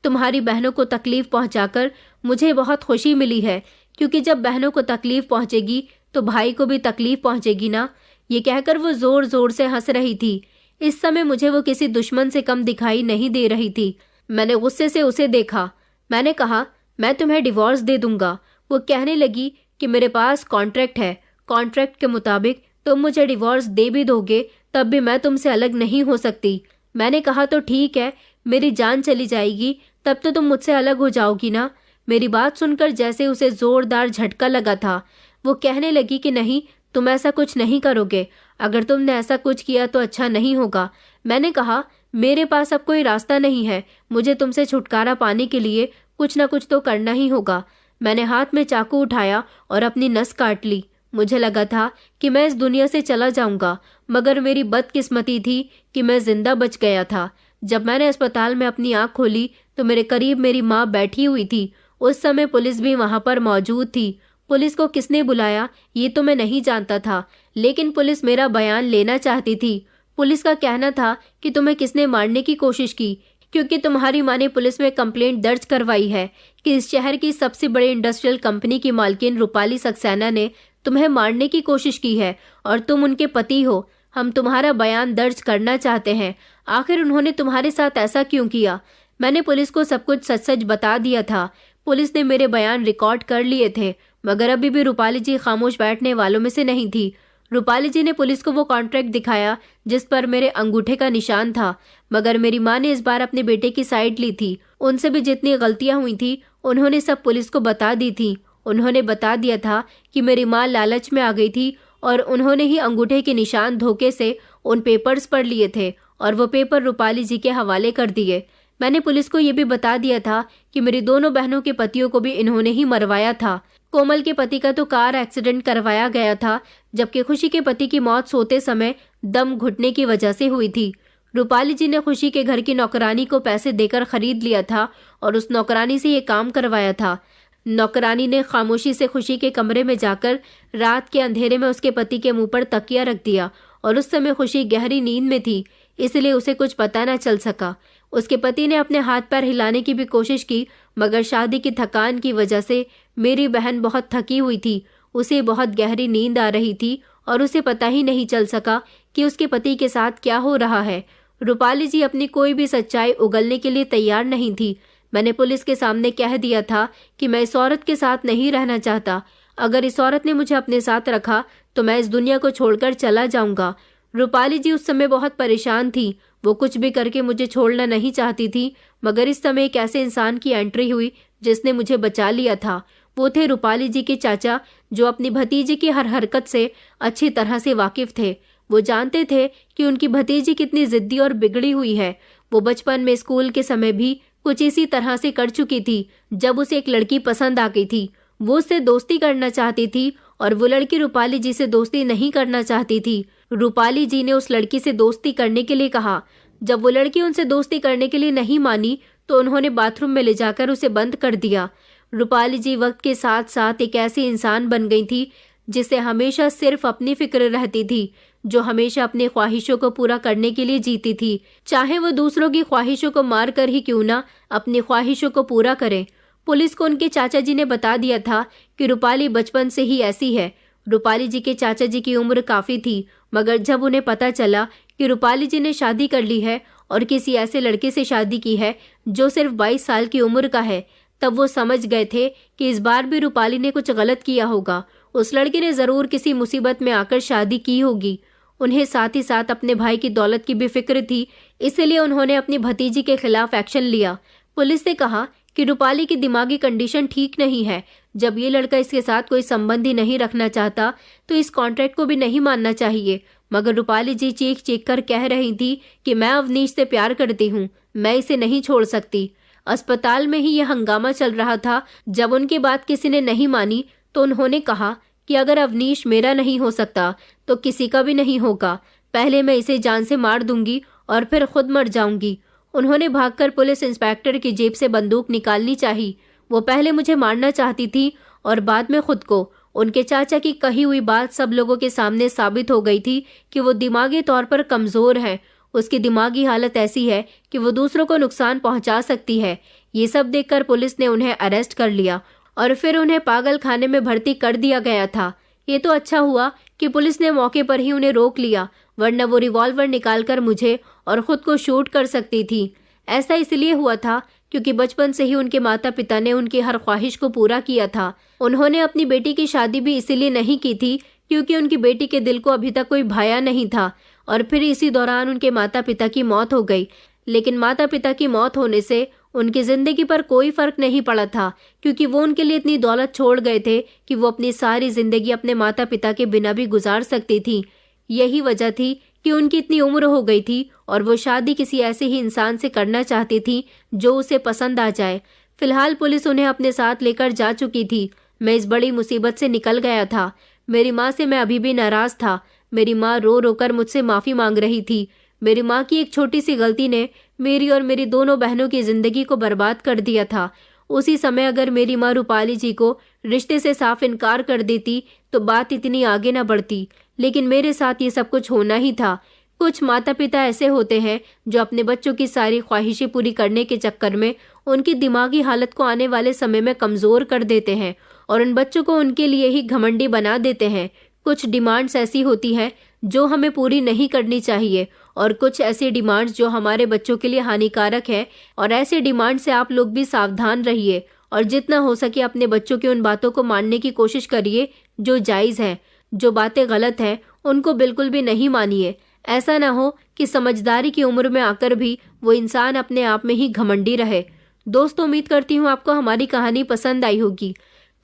तुम्हारी बहनों को तकलीफ़ पहुंचाकर मुझे बहुत खुशी मिली है, क्योंकि जब बहनों को तकलीफ़ पहुंचेगी तो भाई को भी तकलीफ़ पहुंचेगी ना। ये कहकर वो ज़ोर ज़ोर से हंस रही थी। इस समय मुझे वो किसी दुश्मन से कम दिखाई नहीं दे रही थी। मैंने गुस्से से उसे देखा। मैंने कहा, मैं तुम्हें डिवोर्स दे दूंगा। वो कहने लगी कि मेरे पास कॉन्ट्रैक्ट है, कॉन्ट्रैक्ट के मुताबिक तुम मुझे डिवोर्स दे भी दोगे तब भी मैं तुमसे अलग नहीं हो सकती। मैंने कहा, तो ठीक है, मेरी जान चली जाएगी तब तो तुम मुझसे अलग हो जाओगी ना। मेरी बात सुनकर जैसे उसे जोरदार झटका लगा था। वो कहने लगी कि नहीं, तुम ऐसा कुछ नहीं करोगे। अगर तुमने ऐसा कुछ किया तो अच्छा नहीं होगा। मैंने कहा, मेरे पास अब कोई रास्ता नहीं है। मुझे तुमसे छुटकारा पाने के लिए कुछ ना कुछ तो करना ही होगा। मैंने हाथ में चाकू उठाया और अपनी नस काट ली। मुझे लगा था कि मैं इस दुनिया से चला जाऊंगा, मगर मेरी बदकिस्मती थी कि मैं जिंदा बच गया था। जब मैंने अस्पताल में अपनी आंख खोली तो मेरे करीब मेरी माँ बैठी हुई थी। उस समय पुलिस भी वहां पर मौजूद थी। पुलिस को किसने बुलाया ये तो मैं नहीं जानता था, लेकिन पुलिस मेरा बयान लेना चाहती थी। पुलिस का कहना था कि तुम्हें किसने मारने की कोशिश की, क्योंकि तुम्हारी माँ ने पुलिस में कंप्लेंट दर्ज करवाई है कि इस शहर की सबसे बड़ी इंडस्ट्रियल कंपनी की मालकिन रूपाली सक्सेना ने तुम्हें मारने की कोशिश की है और तुम उनके पति हो। हम तुम्हारा बयान दर्ज करना चाहते हैं। आखिर उन्होंने तुम्हारे साथ ऐसा क्यों किया? मैंने पुलिस को सब कुछ सच सच बता दिया था। पुलिस ने मेरे बयान रिकॉर्ड कर लिए थे, मगर अभी भी रूपाली जी खामोश बैठने वालों में से नहीं थी। रूपाली जी ने पुलिस को वो कॉन्ट्रैक्ट दिखाया जिस पर मेरे अंगूठे का निशान था, मगर मेरी माँ ने इस बार अपने बेटे की साइड ली थी। उनसे भी जितनी गलतियां हुई थी उन्होंने सब पुलिस को बता दी थी। उन्होंने बता दिया था कि मेरी माँ लालच में आ गई थी और उन्होंने ही अंगूठे के निशान धोखे से उन पेपर्स पर लिए थे और वो पेपर रूपाली जी के हवाले कर दिए। मैंने पुलिस को ये भी बता दिया था कि मेरी दोनों बहनों के पतियों को भी इन्होंने ही मरवाया था। कोमल के पति का तो कार एक्सीडेंट करवाया गया था, जबकि खुशी के पति की मौत सोते समय दम घुटने की वजह से हुई थी। रूपाली जी ने खुशी के घर की नौकरानी को पैसे देकर खरीद लिया था और उस नौकरानी से ये काम करवाया था। नौकरानी ने खामोशी से खुशी के कमरे में जाकर रात के अंधेरे में उसके पति के मुंह पर तकिया रख दिया और उस समय खुशी गहरी नींद में थी, इसलिए उसे कुछ पता न चल सका। उसके पति ने अपने हाथ पैर हिलाने की भी कोशिश की, मगर शादी की थकान की वजह से मेरी बहन बहुत थकी हुई थी। उसे बहुत गहरी नींद आ रही थी और उसे पता ही नहीं चल सका कि उसके पति के साथ क्या हो रहा है। रूपाली जी अपनी कोई भी सच्चाई उगलने के लिए तैयार नहीं थी। मैंने पुलिस के सामने कह दिया था कि मैं इस औरत के साथ नहीं रहना चाहता। अगर इस औरत ने मुझे अपने साथ रखा तो मैं इस दुनिया को छोड़कर चला जाऊंगा। रूपाली जी उस समय बहुत परेशान थी। वो कुछ भी करके मुझे छोड़ना नहीं चाहती थी, मगर इस समय एक ऐसे इंसान की एंट्री हुई जिसने मुझे बचा लिया था। वो थे रूपाली जी के चाचा, जो अपनी भतीजी की हर हरकत से अच्छी तरह से वाकिफ थे। वो जानते थे कि उनकी भतीजी कितनी जिद्दी और बिगड़ी हुई है। वो बचपन में स्कूल के समय भी कुछ इसी तरह से कर चुकी थी, जब उसे एक लड़की पसंद आ गई थी। वो उससे दोस्ती करना चाहती थी और वो लड़की रूपाली जी से दोस्ती नहीं करना चाहती थी। रूपाली जी ने उस लड़की से दोस्ती करने के लिए कहा। जब वो लड़की उनसे दोस्ती करने के लिए नहीं मानी तो उन्होंने बाथरूम में ले जाकर उसे बंद कर दिया। रूपाली जी वक्त के साथ साथ एक ऐसी इंसान बन गई थी जिसे हमेशा सिर्फ अपनी फिक्र रहती थी, जो हमेशा अपनी ख्वाहिशों को पूरा करने के लिए जीती थी, चाहे वो दूसरों की ख्वाहिशों को मार कर ही क्यों ना अपनी ख्वाहिशों को पूरा करें। पुलिस को उनके चाचा जी ने बता दिया था कि रूपाली बचपन से ही ऐसी है। रूपाली जी के चाचा जी की उम्र काफी थी, मगर जब उन्हें पता चला कि रूपाली जी ने शादी कर ली है और किसी ऐसे लड़के से शादी की है जो सिर्फ 22 साल की उम्र का है, तब वो समझ गए थे कि इस बार भी रूपाली ने कुछ गलत किया होगा। उस लड़के ने जरूर किसी मुसीबत में आकर शादी की होगी। उन्हें साथ ही साथ अपने भाई की दौलत की भी फिक्र थी, इसलिए उन्होंने अपनी भतीजी के खिलाफ एक्शन लिया। पुलिस ने कहा कि रूपाली की दिमागी कंडीशन ठीक नहीं है। जब ये लड़का इसके साथ कोई संबंध ही नहीं रखना चाहता तो इस कॉन्ट्रैक्ट को भी नहीं मानना चाहिए। मगर रूपाली जी चीख चीख कर कह रही थी कि मैं अवनीश से प्यार करती हूँ, मैं इसे नहीं छोड़ सकती। अस्पताल में ही यह हंगामा चल रहा था। जब उनकी बात किसी ने नहीं मानी तो उन्होंने कहा कि अगर अवनीश मेरा नहीं हो सकता तो किसी का भी नहीं होगा। पहले मैं इसे जान से मार दूंगी और फिर खुद मर जाऊंगी। उन्होंने भागकर पुलिस इंस्पेक्टर की जेब से बंदूक निकालनी चाही। वो पहले मुझे मारना चाहती थी और बाद में खुद को। उनके चाचा की कही हुई बात सब लोगों के सामने साबित हो गई थी कि वो दिमागी तौर पर कमजोर है। उसकी दिमागी हालत ऐसी है कि वो दूसरों को नुकसान पहुंचा सकती है। ये सब देखकर पुलिस ने उन्हें अरेस्ट कर लिया और फिर उन्हें पागल खाने में भर्ती कर दिया गया था। ये तो अच्छा हुआ कि पुलिस ने मौके पर ही उन्हें रोक लिया, वरना वो रिवॉल्वर निकालकर मुझे और खुद को शूट कर सकती थी। ऐसा इसलिए हुआ था क्योंकि बचपन से ही उनके माता पिता ने उनकी हर ख्वाहिश को पूरा किया था। उन्होंने अपनी बेटी की शादी भी इसीलिए नहीं की थी क्योंकि उनकी बेटी के दिल को अभी तक कोई भाया नहीं था। और फिर इसी दौरान उनके माता पिता की मौत हो गई। लेकिन माता पिता की मौत होने से उनकी जिंदगी पर कोई फर्क नहीं पड़ा था, क्योंकि वो उनके लिए इतनी दौलत छोड़ गए थे कि वो अपनी सारी जिंदगी अपने माता पिता के बिना भी गुजार सकती थी। यही वजह थी कि उनकी इतनी उम्र हो गई थी और वो शादी किसी ऐसे ही इंसान से करना चाहती थी जो उसे पसंद आ जाए। फिलहाल पुलिस उन्हें अपने साथ लेकर जा चुकी थी। मैं इस बड़ी मुसीबत से निकल गया था। मेरी माँ से मैं अभी भी नाराज था। मेरी माँ रो रो कर मुझसे माफी मांग रही थी। मेरी माँ की एक छोटी सी गलती ने मेरी और मेरी दोनों बहनों की जिंदगी को बर्बाद कर दिया था। उसी समय अगर मेरी माँ रूपाली जी को रिश्ते से साफ इनकार कर देती तो बात इतनी आगे न बढ़ती, लेकिन मेरे साथ ये सब कुछ होना ही था। कुछ माता पिता ऐसे होते हैं जो अपने बच्चों की सारी ख्वाहिशें पूरी करने के चक्कर में उनकी दिमागी हालत को आने वाले समय में कमजोर कर देते हैं और उन बच्चों को उनके लिए ही घमंडी बना देते हैं। कुछ डिमांड्स ऐसी होती हैं जो हमें पूरी नहीं करनी चाहिए और कुछ ऐसी डिमांड्स जो हमारे बच्चों के लिए हानिकारक है, और ऐसे डिमांड से आप लोग भी सावधान रहिए और जितना हो सके अपने बच्चों की उन बातों को मानने की कोशिश करिए जो जायज़ है। जो बातें गलत हैं उनको बिल्कुल भी नहीं मानिए। ऐसा ना हो कि समझदारी की उम्र में आकर भी वो इंसान अपने आप में ही घमंडी रहे। दोस्तों, उम्मीद करती हूँ आपको हमारी कहानी पसंद आई होगी।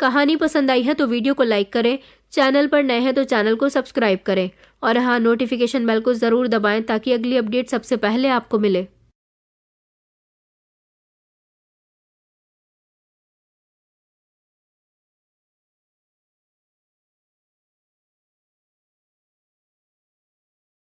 कहानी पसंद आई है तो वीडियो को लाइक करें, चैनल पर नए हैं तो चैनल को सब्सक्राइब करें और हाँ, नोटिफिकेशन बेल को ज़रूर दबाएं ताकि अगली अपडेट सबसे पहले आपको मिले।